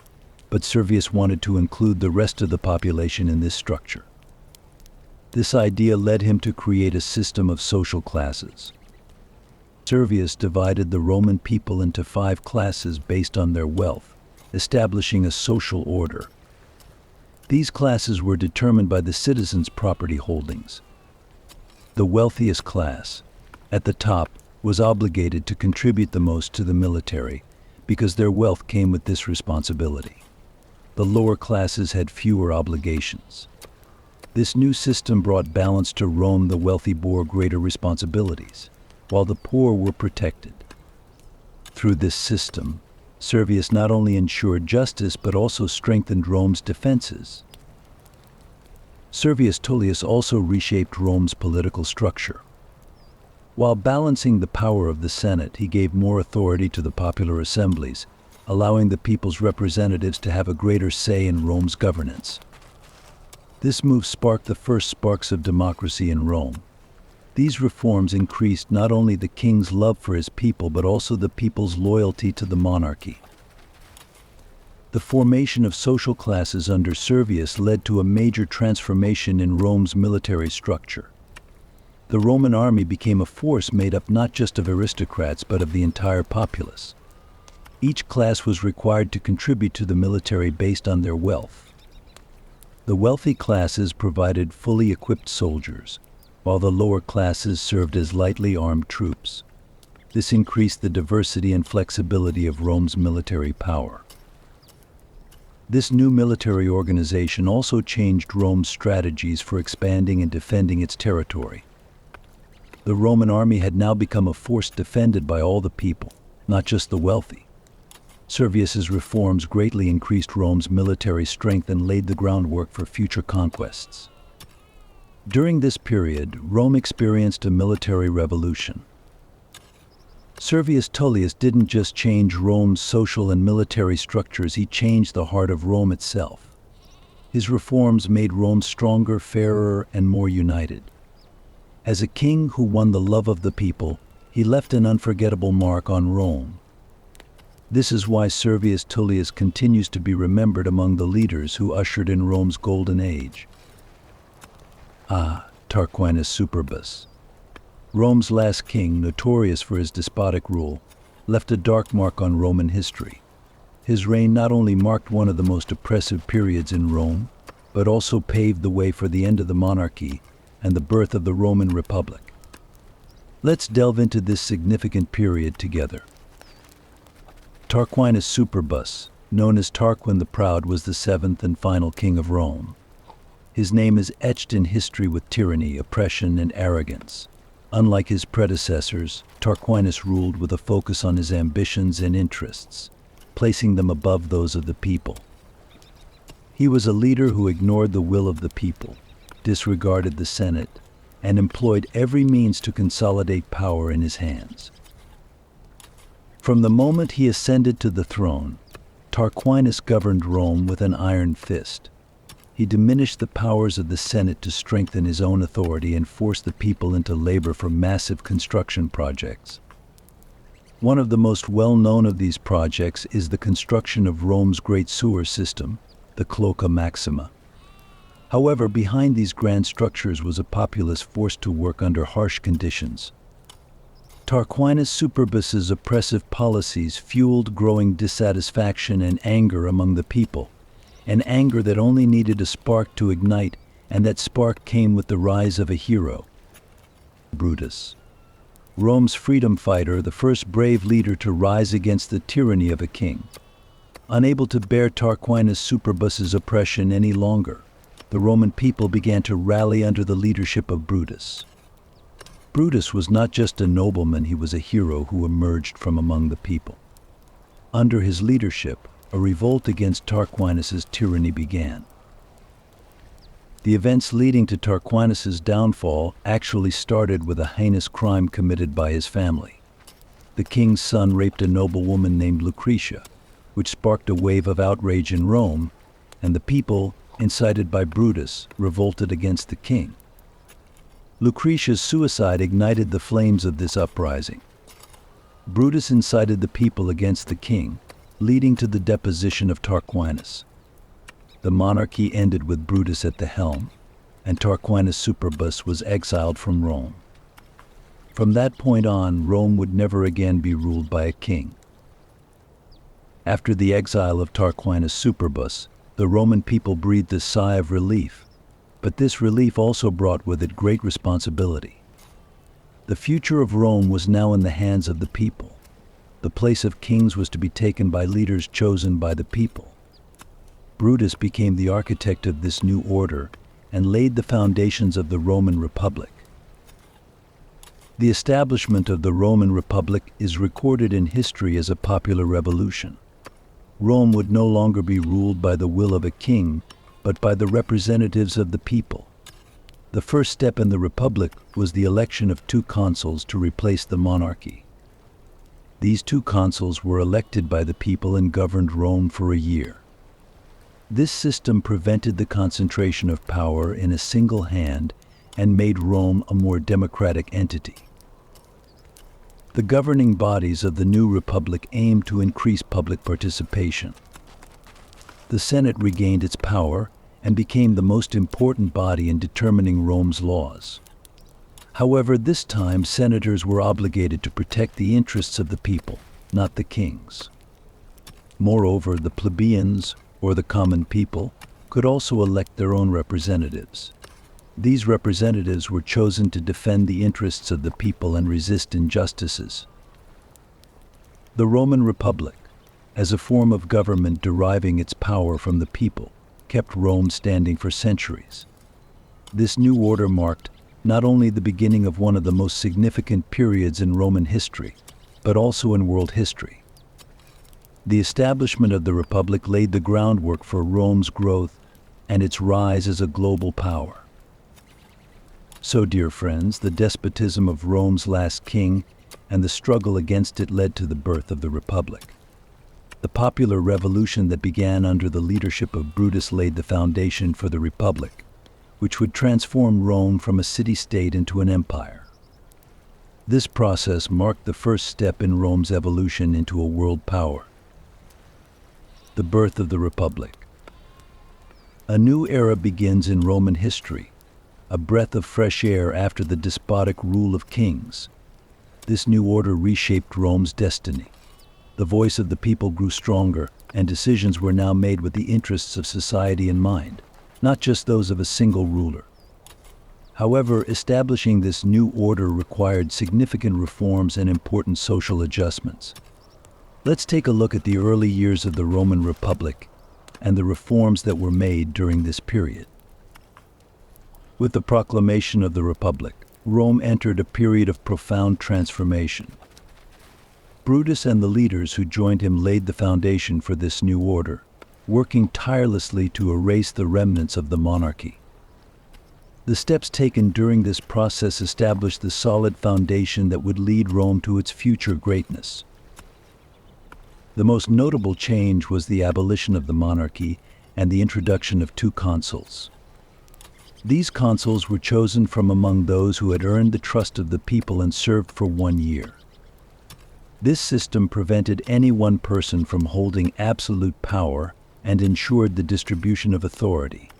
but Servius wanted to include the rest of the population in this structure. This idea led him to create a system of social classes. Servius divided the Roman people into 5 classes based on their wealth, establishing a social order. These classes were determined by the citizens' property holdings. The wealthiest class, at the top, was obligated to contribute the most to the military because their wealth came with this responsibility. The lower classes had fewer obligations. This new system brought balance to Rome. The wealthy bore greater responsibilities, while the poor were protected. Through this system, Servius not only ensured justice but also strengthened Rome's defenses. Servius Tullius also reshaped Rome's political structure. While balancing the power of the Senate, he gave more authority to the popular assemblies, allowing the people's representatives to have a greater say in Rome's governance. This move sparked the first sparks of democracy in Rome. These reforms increased not only the king's love for his people but also the people's loyalty to the monarchy. The formation of social classes under Servius led to a major transformation in Rome's military structure. The Roman army became a force made up not just of aristocrats but of the entire populace. Each class was required to contribute to the military based on their wealth. The wealthy classes provided fully equipped soldiers, while the lower classes served as lightly armed troops. This increased the diversity and flexibility of Rome's military power. This new military organization also changed Rome's strategies for expanding and defending its territory. The Roman army had now become a force defended by all the people, not just the wealthy. Servius's reforms greatly increased Rome's military strength and laid the groundwork for future conquests. During this period, Rome experienced a military revolution. Servius Tullius didn't just change Rome's social and military structures, he changed the heart of Rome itself. His reforms made Rome stronger, fairer, and more united. As a king who won the love of the people, he left an unforgettable mark on Rome. This is why Servius Tullius continues to be remembered among the leaders who ushered in Rome's golden age. Tarquinus Superbus. Rome's last king, notorious for his despotic rule, left a dark mark on Roman history. His reign not only marked one of the most oppressive periods in Rome, but also paved the way for the end of the monarchy and the birth of the Roman Republic. Let's delve into this significant period together. Tarquinus Superbus, known as Tarquin the Proud, was the 7th and final king of Rome. His name is etched in history with tyranny, oppression, and arrogance. Unlike his predecessors, Tarquinus ruled with a focus on his ambitions and interests, placing them above those of the people. He was a leader who ignored the will of the people, disregarded the Senate, and employed every means to consolidate power in his hands. From the moment he ascended to the throne, Tarquinus governed Rome with an iron fist. He diminished the powers of the Senate to strengthen his own authority and force the people into labor for massive construction projects. One of the most well-known of these projects is the construction of Rome's great sewer system, the Cloaca Maxima. However, behind these grand structures was a populace forced to work under harsh conditions. Tarquinus Superbus's oppressive policies fueled growing dissatisfaction and anger among the people, an anger that only needed a spark to ignite, and that spark came with the rise of a hero, Brutus. Rome's freedom fighter, the first brave leader to rise against the tyranny of a king. Unable to bear Tarquinus Superbus's oppression any longer, the Roman people began to rally under the leadership of Brutus. Brutus was not just a nobleman, he was a hero who emerged from among the people. Under his leadership, a revolt against Tarquinus's tyranny began. The events leading to Tarquinus's downfall actually started with a heinous crime committed by his family. The king's son raped a noblewoman named Lucretia, which sparked a wave of outrage in Rome, and the people, incited by Brutus, revolted against the king. Lucretia's suicide ignited the flames of this uprising. Brutus incited the people against the king, leading to the deposition of Tarquinus. The monarchy ended with Brutus at the helm, and Tarquinus Superbus was exiled from Rome. From that point on, Rome would never again be ruled by a king. After the exile of Tarquinus Superbus, the Roman people breathed a sigh of relief, but this relief also brought with it great responsibility. The future of Rome was now in the hands of the people. The place of kings was to be taken by leaders chosen by the people. Brutus became the architect of this new order and laid the foundations of the Roman Republic. The establishment of the Roman Republic is recorded in history as a popular revolution. Rome would no longer be ruled by the will of a king, but by the representatives of the people. The first step in the Republic was the election of 2 consuls to replace the monarchy. These 2 consuls were elected by the people and governed Rome for a year. This system prevented the concentration of power in a single hand and made Rome a more democratic entity. The governing bodies of the new republic aimed to increase public participation. The Senate regained its power and became the most important body in determining Rome's laws. However, this time senators were obligated to protect the interests of the people, not the kings. Moreover, the plebeians, or the common people, could also elect their own representatives. These representatives were chosen to defend the interests of the people and resist injustices. The Roman Republic, as a form of government deriving its power from the people, kept Rome standing for centuries. This new order marked not only the beginning of one of the most significant periods in Roman history, but also in world history. The establishment of the Republic laid the groundwork for Rome's growth and its rise as a global power. So, dear friends, the despotism of Rome's last king and the struggle against it led to the birth of the Republic. The popular revolution that began under the leadership of Brutus laid the foundation for the Republic, which would transform Rome from a city-state into an empire. This process marked the first step in Rome's evolution into a world power. The birth of the Republic. A new era begins in Roman history, a breath of fresh air after the despotic rule of kings. This new order reshaped Rome's destiny. The voice of the people grew stronger, and decisions were now made with the interests of society in mind, not just those of a single ruler. However, establishing this new order required significant reforms and important social adjustments. Let's take a look at the early years of the Roman Republic and the reforms that were made during this period. With the proclamation of the Republic, Rome entered a period of profound transformation. Brutus and the leaders who joined him laid the foundation for this new order, working tirelessly to erase the remnants of the monarchy. The steps taken during this process established the solid foundation that would lead Rome to its future greatness. The most notable change was the abolition of the monarchy and the introduction of 2 consuls. These consuls were chosen from among those who had earned the trust of the people and served for 1 year. This system prevented any one person from holding absolute power and ensured the distribution of authority.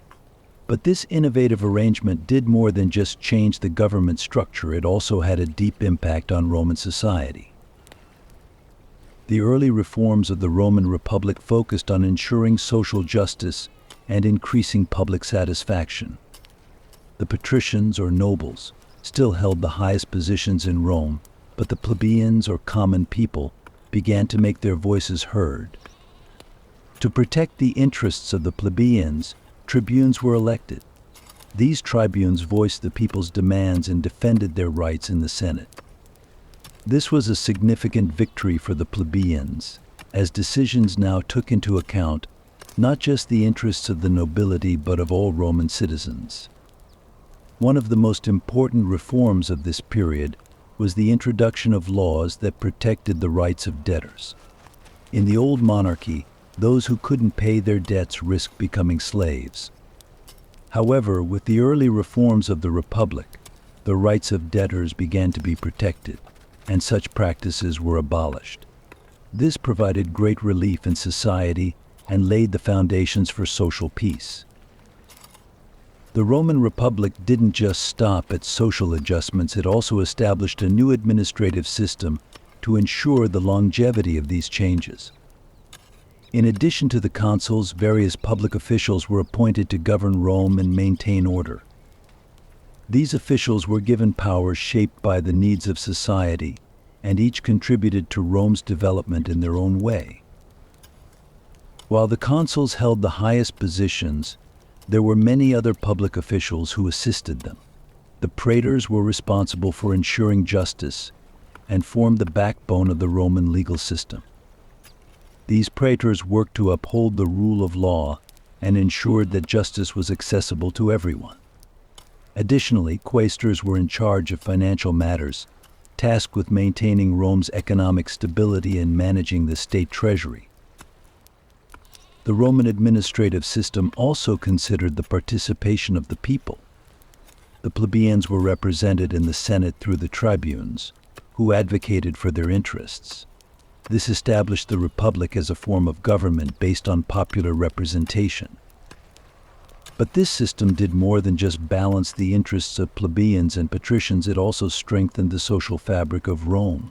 But this innovative arrangement did more than just change the government structure, it also had a deep impact on Roman society. The early reforms of the Roman Republic focused on ensuring social justice and increasing public satisfaction. The patricians, or nobles, still held the highest positions in Rome, but the plebeians, or common people, began to make their voices heard. To protect the interests of the plebeians, tribunes were elected. These tribunes voiced the people's demands and defended their rights in the Senate. This was a significant victory for the plebeians, as decisions now took into account not just the interests of the nobility but of all Roman citizens. One of the most important reforms of this period was the introduction of laws that protected the rights of debtors. In the old monarchy, those who couldn't pay their debts risked becoming slaves. However, with the early reforms of the Republic, the rights of debtors began to be protected, and such practices were abolished. This provided great relief in society and laid the foundations for social peace. The Roman Republic didn't just stop at social adjustments, it also established a new administrative system to ensure the longevity of these changes. In addition to the consuls, various public officials were appointed to govern Rome and maintain order. These officials were given powers shaped by the needs of society, and each contributed to Rome's development in their own way. While the consuls held the highest positions, there were many other public officials who assisted them. The praetors were responsible for ensuring justice and formed the backbone of the Roman legal system. These praetors worked to uphold the rule of law and ensured that justice was accessible to everyone. Additionally, quaestors were in charge of financial matters, tasked with maintaining Rome's economic stability and managing the state treasury. The Roman administrative system also considered the participation of the people. The plebeians were represented in the Senate through the tribunes, who advocated for their interests. This established the Republic as a form of government based on popular representation. But this system did more than just balance the interests of plebeians and patricians, it also strengthened the social fabric of Rome.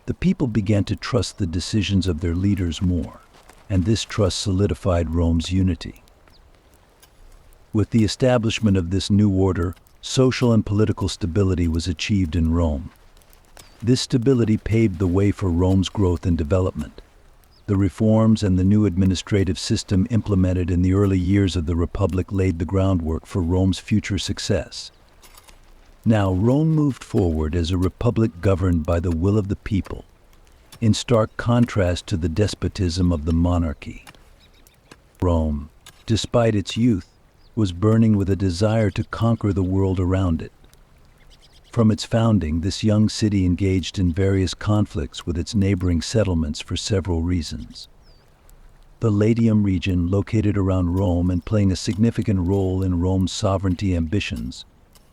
The people began to trust the decisions of their leaders more, and this trust solidified Rome's unity. With the establishment of this new order, social and political stability was achieved in Rome. This stability paved the way for Rome's growth and development. The reforms and the new administrative system implemented in the early years of the Republic laid the groundwork for Rome's future success. Now, Rome moved forward as a republic governed by the will of the people, in stark contrast to the despotism of the monarchy. Rome, despite its youth, was burning with a desire to conquer the world around it. From its founding, this young city engaged in various conflicts with its neighboring settlements for several reasons. The Latium region, located around Rome and playing a significant role in Rome's sovereignty ambitions,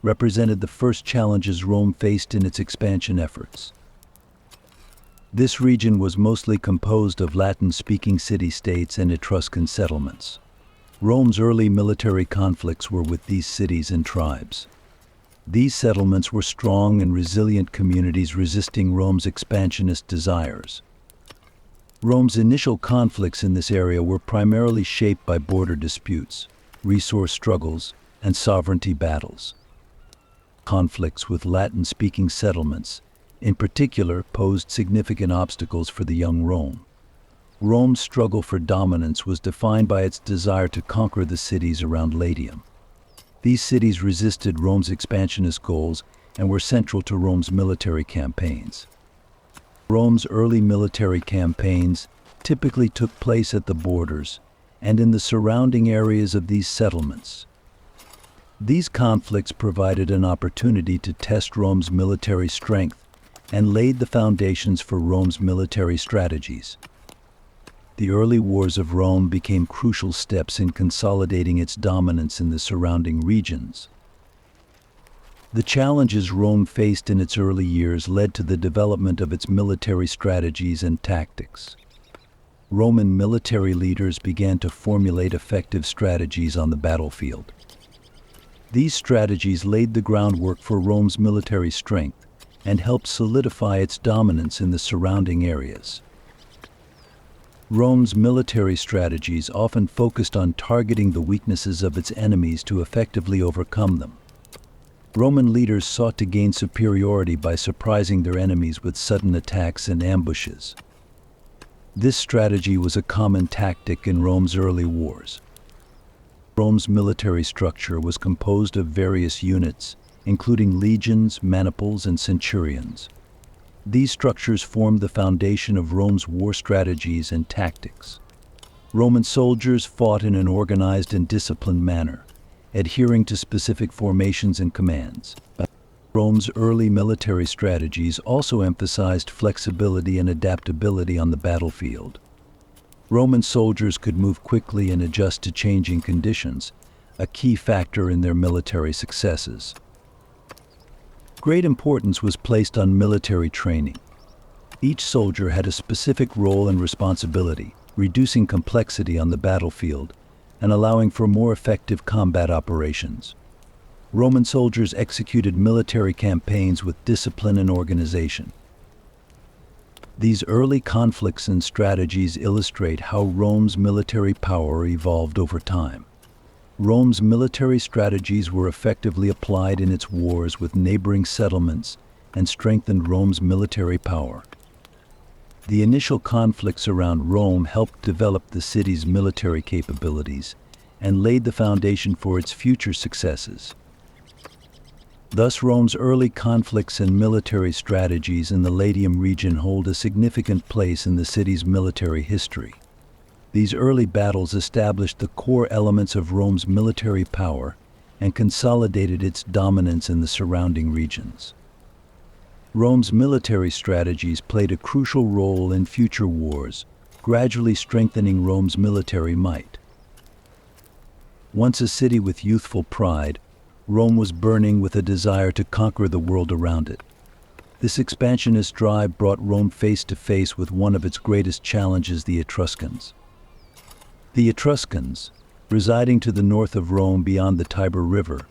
represented the first challenges Rome faced in its expansion efforts. This region was mostly composed of Latin-speaking city-states and Etruscan settlements. Rome's early military conflicts were with these cities and tribes. These settlements were strong and resilient communities resisting Rome's expansionist desires. Rome's initial conflicts in this area were primarily shaped by border disputes, resource struggles, and sovereignty battles. Conflicts with Latin-speaking settlements, in particular, posed significant obstacles for the young Rome. Rome's struggle for dominance was defined by its desire to conquer the cities around Latium. These cities resisted Rome's expansionist goals and were central to Rome's military campaigns. Rome's early military campaigns typically took place at the borders and in the surrounding areas of these settlements. These conflicts provided an opportunity to test Rome's military strength and laid the foundations for Rome's military strategies. The early wars of Rome became crucial steps in consolidating its dominance in the surrounding regions. The challenges Rome faced in its early years led to the development of its military strategies and tactics. Roman military leaders began to formulate effective strategies on the battlefield. These strategies laid the groundwork for Rome's military strength and helped solidify its dominance in the surrounding areas. Rome's military strategies often focused on targeting the weaknesses of its enemies to effectively overcome them. Roman leaders sought to gain superiority by surprising their enemies with sudden attacks and ambushes. This strategy was a common tactic in Rome's early wars. Rome's military structure was composed of various units, including legions, maniples, and centurions. These structures formed the foundation of Rome's war strategies and tactics. Roman soldiers fought in an organized and disciplined manner, adhering to specific formations and commands. Rome's early military strategies also emphasized flexibility and adaptability on the battlefield. Roman soldiers could move quickly and adjust to changing conditions, a key factor in their military successes. Great importance was placed on military training. Each soldier had a specific role and responsibility, reducing complexity on the battlefield and allowing for more effective combat operations. Roman soldiers executed military campaigns with discipline and organization. These early conflicts and strategies illustrate how Rome's military power evolved over time. Rome's military strategies were effectively applied in its wars with neighboring settlements and strengthened Rome's military power. The initial conflicts around Rome helped develop the city's military capabilities and laid the foundation for its future successes. Thus, Rome's early conflicts and military strategies in the Latium region hold a significant place in the city's military history. These early battles established the core elements of Rome's military power and consolidated its dominance in the surrounding regions. Rome's military strategies played a crucial role in future wars, gradually strengthening Rome's military might. Once a city with youthful pride, Rome was burning with a desire to conquer the world around it. This expansionist drive brought Rome face to face with one of its greatest challenges, the Etruscans. The Etruscans, residing to the north of Rome beyond the Tiber River,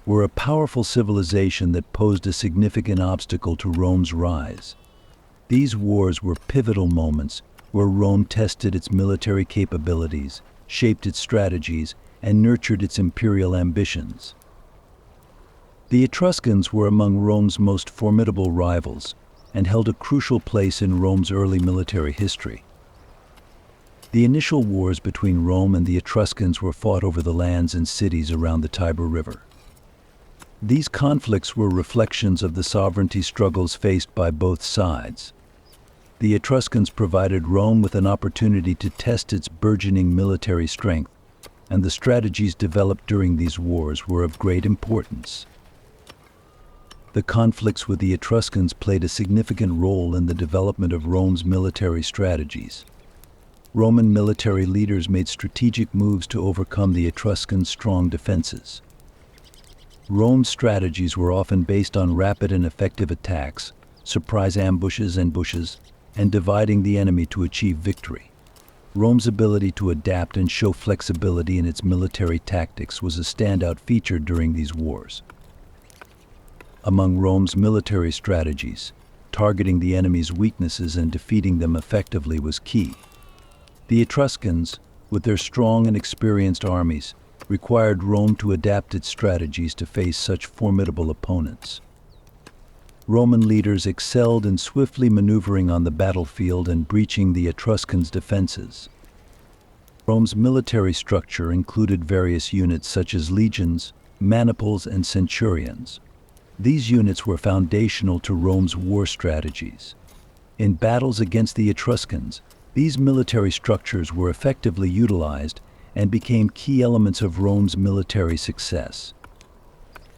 were a powerful civilization that posed a significant obstacle to Rome's rise. These wars were pivotal moments where Rome tested its military capabilities, shaped its strategies, and nurtured its imperial ambitions. The Etruscans were among Rome's most formidable rivals and held a crucial place in Rome's early military history. The initial wars between Rome and the Etruscans were fought over the lands and cities around the Tiber River. These conflicts were reflections of the sovereignty struggles faced by both sides. The Etruscans provided Rome with an opportunity to test its burgeoning military strength, and the strategies developed during these wars were of great importance. The conflicts with the Etruscans played a significant role in the development of Rome's military strategies. Roman military leaders made strategic moves to overcome the Etruscans' strong defenses. Rome's strategies were often based on rapid and effective attacks, surprise ambushes and bushes, and dividing the enemy to achieve victory. Rome's ability to adapt and show flexibility in its military tactics was a standout feature during these wars. Among Rome's military strategies, targeting the enemy's weaknesses and defeating them effectively was key. The Etruscans, with their strong and experienced armies, required Rome to adapt its strategies to face such formidable opponents. Roman leaders excelled in swiftly maneuvering on the battlefield and breaching the Etruscans' defenses. Rome's military structure included various units such as legions, maniples, and centurions. These units were foundational to Rome's war strategies. In battles against the Etruscans, these military structures were effectively utilized and became key elements of Rome's military success.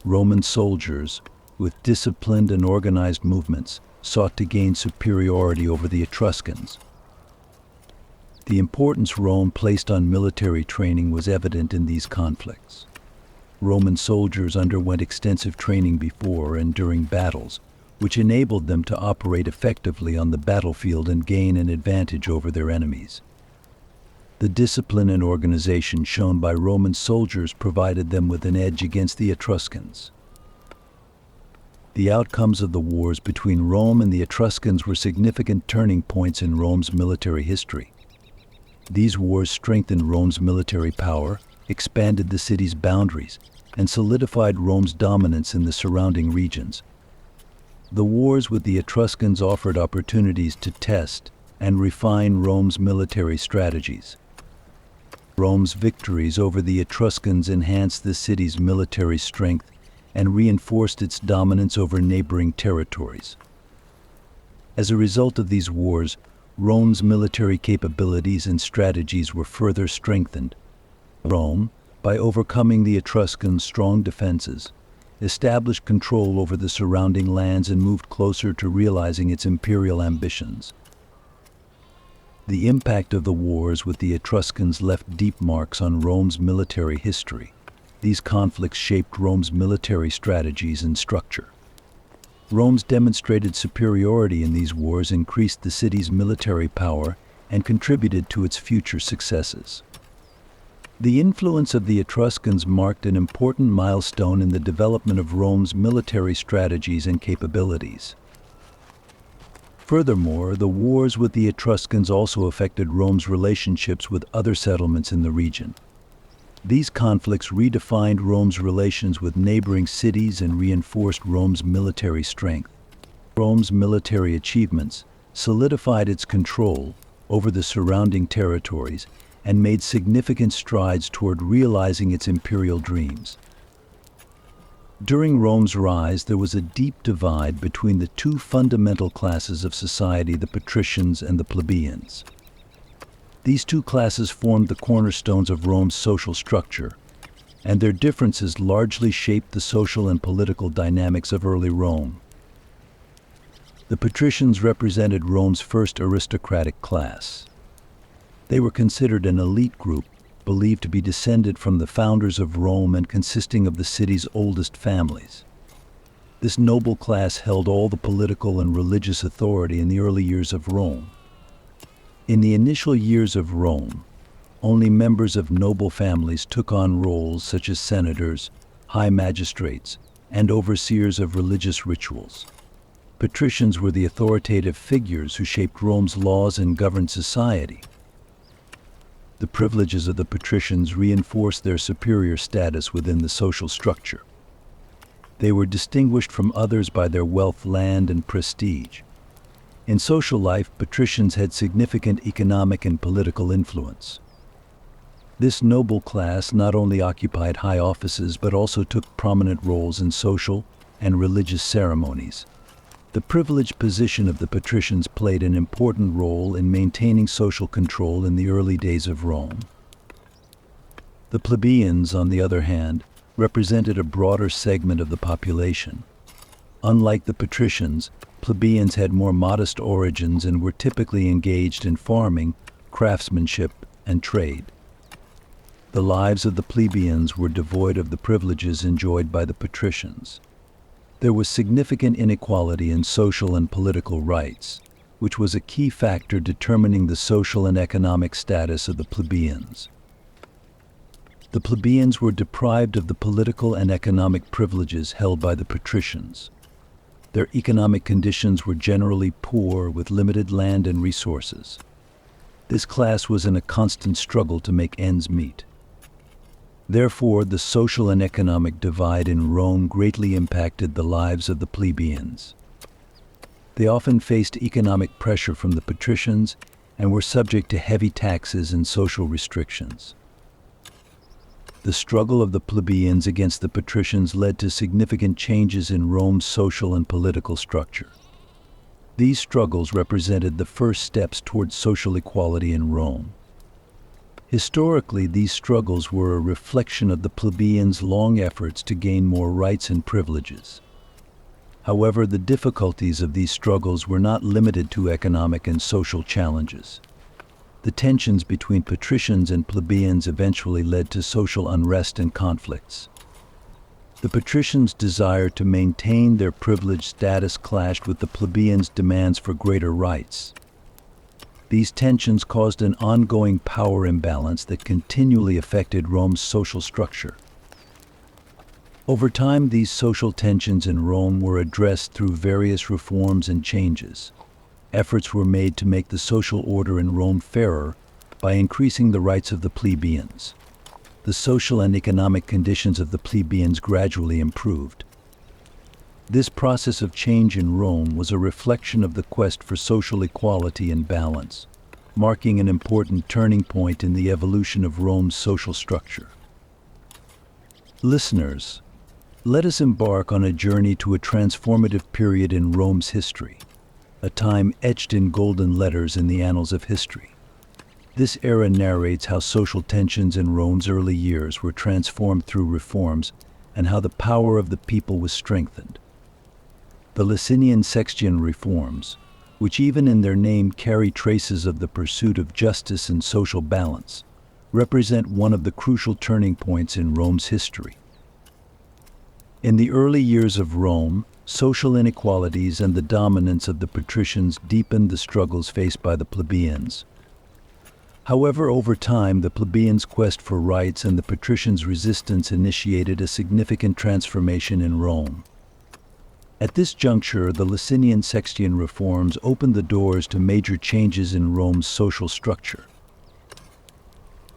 Roman soldiers, with disciplined and organized movements, sought to gain superiority over the Etruscans. The importance Rome placed on military training was evident in these conflicts. Roman soldiers underwent extensive training before and during battles, which enabled them to operate effectively on the battlefield and gain an advantage over their enemies. The discipline and organization shown by Roman soldiers provided them with an edge against the Etruscans. The outcomes of the wars between Rome and the Etruscans were significant turning points in Rome's military history. These wars strengthened Rome's military power, expanded the city's boundaries, and solidified Rome's dominance in the surrounding regions. The wars with the Etruscans offered opportunities to test and refine Rome's military strategies. Rome's victories over the Etruscans enhanced the city's military strength and reinforced its dominance over neighboring territories. As a result of these wars, Rome's military capabilities and strategies were further strengthened. Rome, by overcoming the Etruscans' strong defenses, established control over the surrounding lands and moved closer to realizing its imperial ambitions. The impact of the wars with the Etruscans left deep marks on Rome's military history. These conflicts shaped Rome's military strategies and structure. Rome's demonstrated superiority in these wars increased the city's military power and contributed to its future successes. The influence of the Etruscans marked an important milestone in the development of Rome's military strategies and capabilities. Furthermore, the wars with the Etruscans also affected Rome's relationships with other settlements in the region. These conflicts redefined Rome's relations with neighboring cities and reinforced Rome's military strength. Rome's military achievements solidified its control over the surrounding territories and made significant strides toward realizing its imperial dreams. During Rome's rise, there was a deep divide between the two fundamental classes of society, the patricians and the plebeians. These two classes formed the cornerstones of Rome's social structure, and their differences largely shaped the social and political dynamics of early Rome. The patricians represented Rome's first aristocratic class. They were considered an elite group, believed to be descended from the founders of Rome and consisting of the city's oldest families. This noble class held all the political and religious authority in the early years of Rome. In the initial years of Rome, only members of noble families took on roles such as senators, high magistrates, and overseers of religious rituals. Patricians were the authoritative figures who shaped Rome's laws and governed society. The privileges of the patricians reinforced their superior status within the social structure. They were distinguished from others by their wealth, land, and prestige. In social life, patricians had significant economic and political influence. This noble class not only occupied high offices but also took prominent roles in social and religious ceremonies. The privileged position of the patricians played an important role in maintaining social control in the early days of Rome. The plebeians, on the other hand, represented a broader segment of the population. Unlike the patricians, plebeians had more modest origins and were typically engaged in farming, craftsmanship, and trade. The lives of the plebeians were devoid of the privileges enjoyed by the patricians. There was significant inequality in social and political rights, which was a key factor determining the social and economic status of the plebeians. The plebeians were deprived of the political and economic privileges held by the patricians. Their economic conditions were generally poor, with limited land and resources. This class was in a constant struggle to make ends meet. Therefore, the social and economic divide in Rome greatly impacted the lives of the plebeians. They often faced economic pressure from the patricians and were subject to heavy taxes and social restrictions. The struggle of the plebeians against the patricians led to significant changes in Rome's social and political structure. These struggles represented the first steps towards social equality in Rome. Historically, these struggles were a reflection of the plebeians' long efforts to gain more rights and privileges. However, the difficulties of these struggles were not limited to economic and social challenges. The tensions between patricians and plebeians eventually led to social unrest and conflicts. The patricians' desire to maintain their privileged status clashed with the plebeians' demands for greater rights. These tensions caused an ongoing power imbalance that continually affected Rome's social structure. Over time, these social tensions in Rome were addressed through various reforms and changes. Efforts were made to make the social order in Rome fairer by increasing the rights of the plebeians. The social and economic conditions of the plebeians gradually improved. This process of change in Rome was a reflection of the quest for social equality and balance, marking an important turning point in the evolution of Rome's social structure. Listeners, let us embark on a journey to a transformative period in Rome's history, a time etched in golden letters in the annals of history. This era narrates how social tensions in Rome's early years were transformed through reforms and how the power of the people was strengthened. The Licinian Sextian reforms, which even in their name carry traces of the pursuit of justice and social balance, represent one of the crucial turning points in Rome's history. In the early years of Rome, social inequalities and the dominance of the patricians deepened the struggles faced by the plebeians. However, over time, the plebeians' quest for rights and the patricians' resistance initiated a significant transformation in Rome. At this juncture, the Licinian Sextian reforms opened the doors to major changes in Rome's social structure.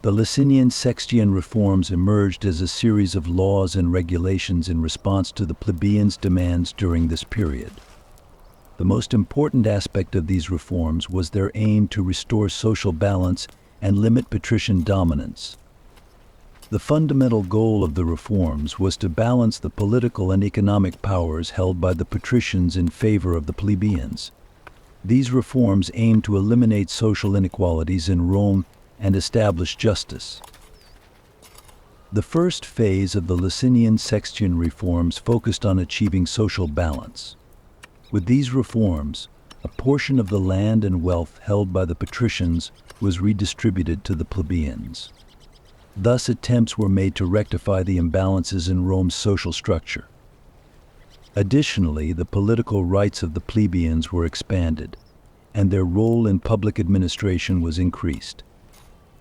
The Licinian Sextian reforms emerged as a series of laws and regulations in response to the plebeians' demands during this period. The most important aspect of these reforms was their aim to restore social balance and limit patrician dominance. The fundamental goal of the reforms was to balance the political and economic powers held by the patricians in favor of the plebeians. These reforms aimed to eliminate social inequalities in Rome and establish justice. The first phase of the Licinian Sextian reforms focused on achieving social balance. With these reforms, a portion of the land and wealth held by the patricians was redistributed to the plebeians. Thus, attempts were made to rectify the imbalances in Rome's social structure. Additionally, the political rights of the plebeians were expanded, and their role in public administration was increased.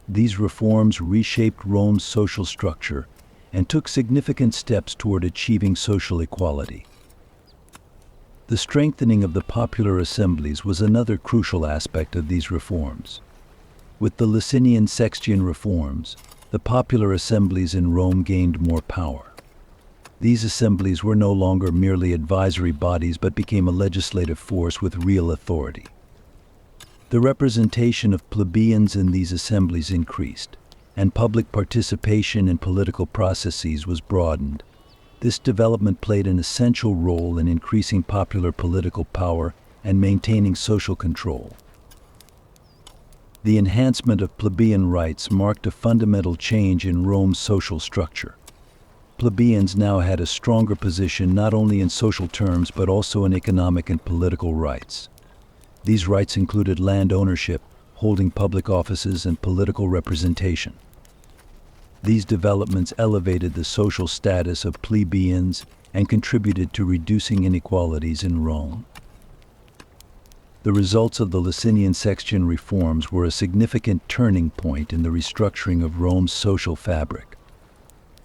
These reforms reshaped Rome's social structure and took significant steps toward achieving social equality. The strengthening of the popular assemblies was another crucial aspect of these reforms. With the Licinian Sextian reforms, the popular assemblies in Rome gained more power. These assemblies were no longer merely advisory bodies but became a legislative force with real authority. The representation of plebeians in these assemblies increased, and public participation in political processes was broadened. This development played an essential role in increasing popular political power and maintaining social control. The enhancement of plebeian rights marked a fundamental change in Rome's social structure. Plebeians now had a stronger position not only in social terms but also in economic and political rights. These rights included land ownership, holding public offices, and political representation. These developments elevated the social status of plebeians and contributed to reducing inequalities in Rome. The results of the Licinian Sextian reforms were a significant turning point in the restructuring of Rome's social fabric.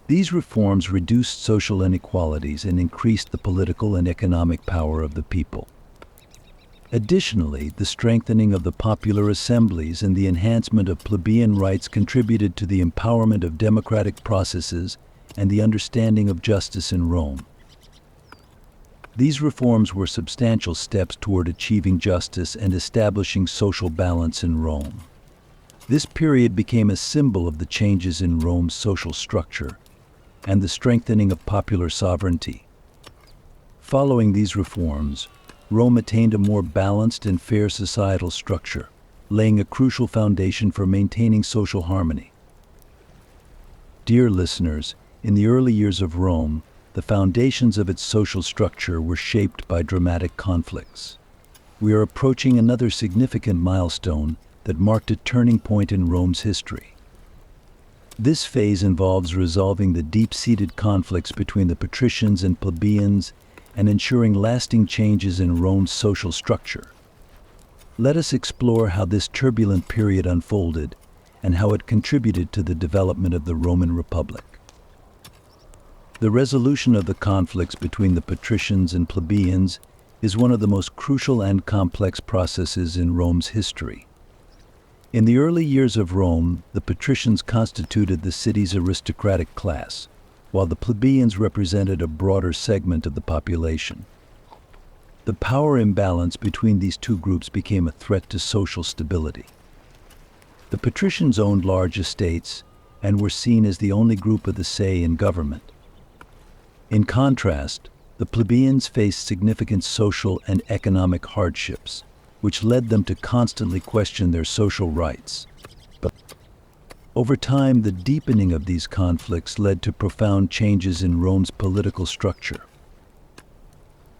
These reforms reduced social inequalities and increased the political and economic power of the people. Additionally, the strengthening of the popular assemblies and the enhancement of plebeian rights contributed to the empowerment of democratic processes and the understanding of justice in Rome. These reforms were substantial steps toward achieving justice and establishing social balance in Rome. This period became a symbol of the changes in Rome's social structure and the strengthening of popular sovereignty. Following these reforms, Rome attained a more balanced and fair societal structure, laying a crucial foundation for maintaining social harmony. Dear listeners, in the early years of Rome, the foundations of its social structure were shaped by dramatic conflicts. We are approaching another significant milestone that marked a turning point in Rome's history. This phase involves resolving the deep-seated conflicts between the patricians and plebeians and ensuring lasting changes in Rome's social structure. Let us explore how this turbulent period unfolded and how it contributed to the development of the Roman Republic. The resolution of the conflicts between the patricians and plebeians is one of the most crucial and complex processes in Rome's history. In the early years of Rome, the patricians constituted the city's aristocratic class, while the plebeians represented a broader segment of the population. The power imbalance between these two groups became a threat to social stability. The patricians owned large estates and were seen as the only group with a say in government. In contrast, the plebeians faced significant social and economic hardships, which led them to constantly question their social rights. But over time, the deepening of these conflicts led to profound changes in Rome's political structure.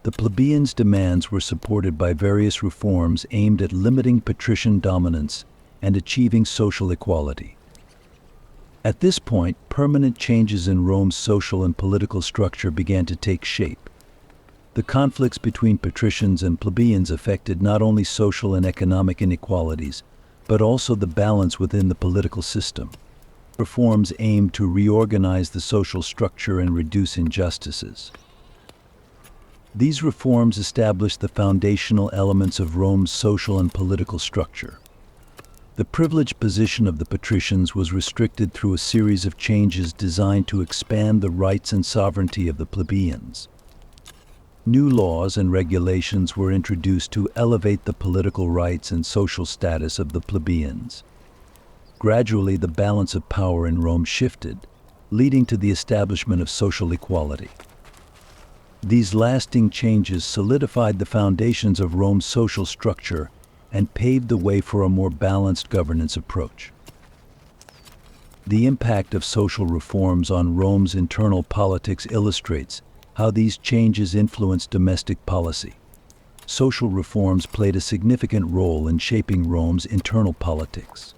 The plebeians' demands were supported by various reforms aimed at limiting patrician dominance and achieving social equality. At this point, permanent changes in Rome's social and political structure began to take shape. The conflicts between patricians and plebeians affected not only social and economic inequalities, but also the balance within the political system. Reforms aimed to reorganize the social structure and reduce injustices. These reforms established the foundational elements of Rome's social and political structure. The privileged position of the patricians was restricted through a series of changes designed to expand the rights and sovereignty of the plebeians. New laws and regulations were introduced to elevate the political rights and social status of the plebeians. Gradually, the balance of power in Rome shifted, leading to the establishment of social equality. These lasting changes solidified the foundations of Rome's social structure and paved the way for a more balanced governance approach. The impact of social reforms on Rome's internal politics illustrates how these changes influenced domestic policy. Social reforms played a significant role in shaping Rome's internal politics.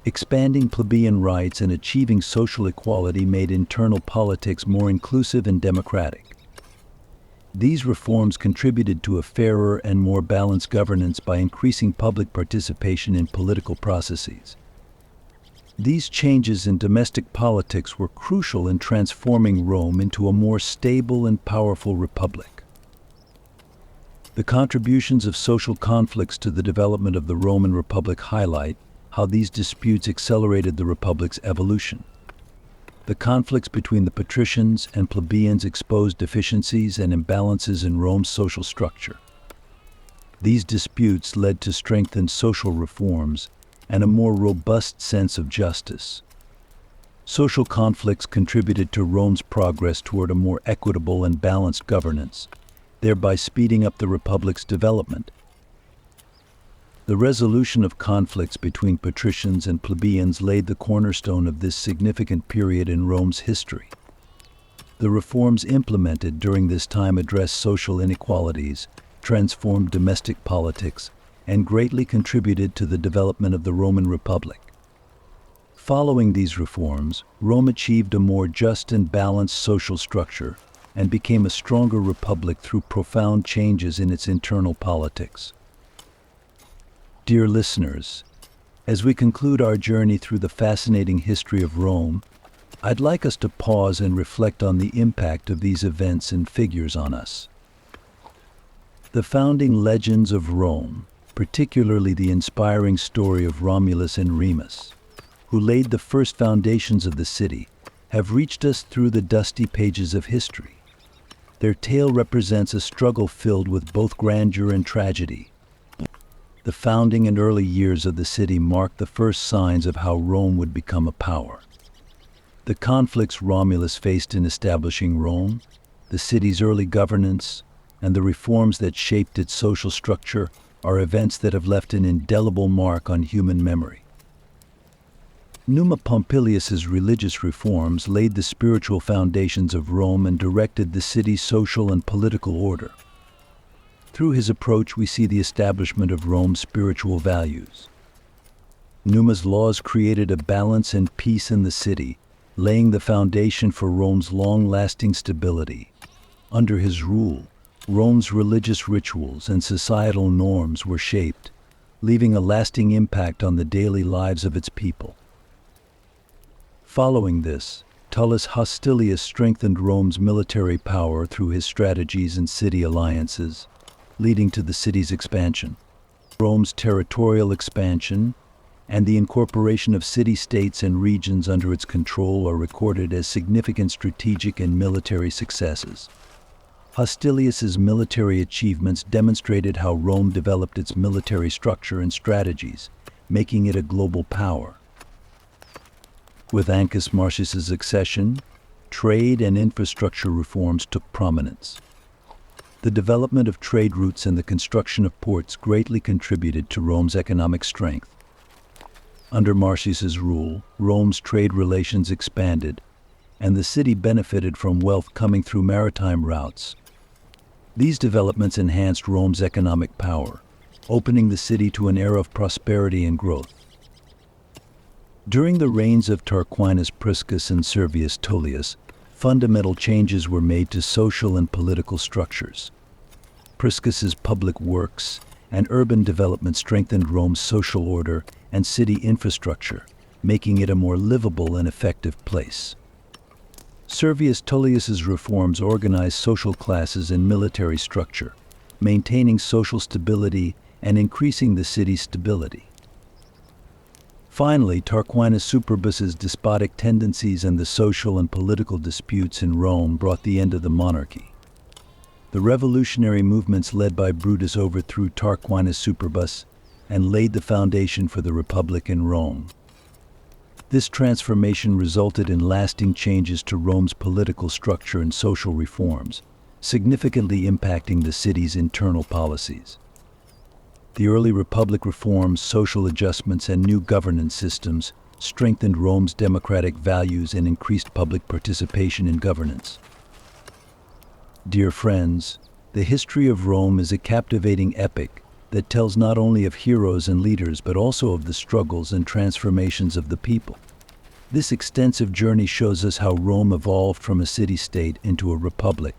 Expanding plebeian rights and achieving social equality made internal politics more inclusive and democratic. These reforms contributed to a fairer and more balanced governance by increasing public participation in political processes. These changes in domestic politics were crucial in transforming Rome into a more stable and powerful republic. The contributions of social conflicts to the development of the Roman Republic highlight how these disputes accelerated the republic's evolution. The conflicts between the patricians and plebeians exposed deficiencies and imbalances in Rome's social structure. These disputes led to strengthened social reforms and a more robust sense of justice. Social conflicts contributed to Rome's progress toward a more equitable and balanced governance, thereby speeding up the republic's development. The resolution of conflicts between patricians and plebeians laid the cornerstone of this significant period in Rome's history. The reforms implemented during this time addressed social inequalities, transformed domestic politics, and greatly contributed to the development of the Roman Republic. Following these reforms, Rome achieved a more just and balanced social structure and became a stronger republic through profound changes in its internal politics. Dear listeners, as we conclude our journey through the fascinating history of Rome, I'd like us to pause and reflect on the impact of these events and figures on us. The founding legends of Rome, particularly the inspiring story of Romulus and Remus, who laid the first foundations of the city, have reached us through the dusty pages of history. Their tale represents a struggle filled with both grandeur and tragedy. The founding and early years of the city marked the first signs of how Rome would become a power. The conflicts Romulus faced in establishing Rome, the city's early governance, and the reforms that shaped its social structure are events that have left an indelible mark on human memory. Numa Pompilius's religious reforms laid the spiritual foundations of Rome and directed the city's social and political order. Through his approach, we see the establishment of Rome's spiritual values. Numa's laws created a balance and peace in the city, laying the foundation for Rome's long-lasting stability. Under his rule, Rome's religious rituals and societal norms were shaped, leaving a lasting impact on the daily lives of its people. Following this, Tullus Hostilius strengthened Rome's military power through his strategies and city alliances, leading to the city's expansion. Rome's territorial expansion and the incorporation of city-states and regions under its control are recorded as significant strategic and military successes. Hostilius's military achievements demonstrated how Rome developed its military structure and strategies, making it a global power. With Ancus Marcius's accession, trade and infrastructure reforms took prominence. The development of trade routes and the construction of ports greatly contributed to Rome's economic strength. Under Marcius's rule, Rome's trade relations expanded, and the city benefited from wealth coming through maritime routes. These developments enhanced Rome's economic power, opening the city to an era of prosperity and growth. During the reigns of Tarquinus Priscus and Servius Tullius, fundamental changes were made to social and political structures. Priscus's public works and urban development strengthened Rome's social order and city infrastructure, making it a more livable and effective place. Servius Tullius's reforms organized social classes and military structure, maintaining social stability and increasing the city's stability. Finally, Tarquinus Superbus's despotic tendencies and the social and political disputes in Rome brought the end of the monarchy. The revolutionary movements led by Brutus overthrew Tarquinus Superbus and laid the foundation for the Republic in Rome. This transformation resulted in lasting changes to Rome's political structure and social reforms, significantly impacting the city's internal policies. The early Republic reforms, social adjustments, and new governance systems strengthened Rome's democratic values and increased public participation in governance. Dear friends, the history of Rome is a captivating epic that tells not only of heroes and leaders but also of the struggles and transformations of the people. This extensive journey shows us how Rome evolved from a city-state into a republic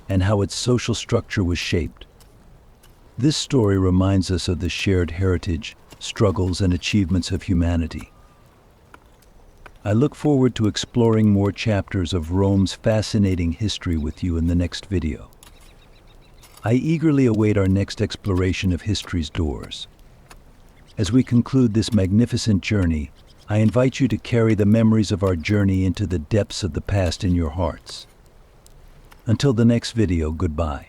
and how its social structure was shaped. This story reminds us of the shared heritage, struggles, and achievements of humanity. I look forward to exploring more chapters of Rome's fascinating history with you in the next video. I eagerly await our next exploration of history's doors. As we conclude this magnificent journey, I invite you to carry the memories of our journey into the depths of the past in your hearts. Until the next video, goodbye.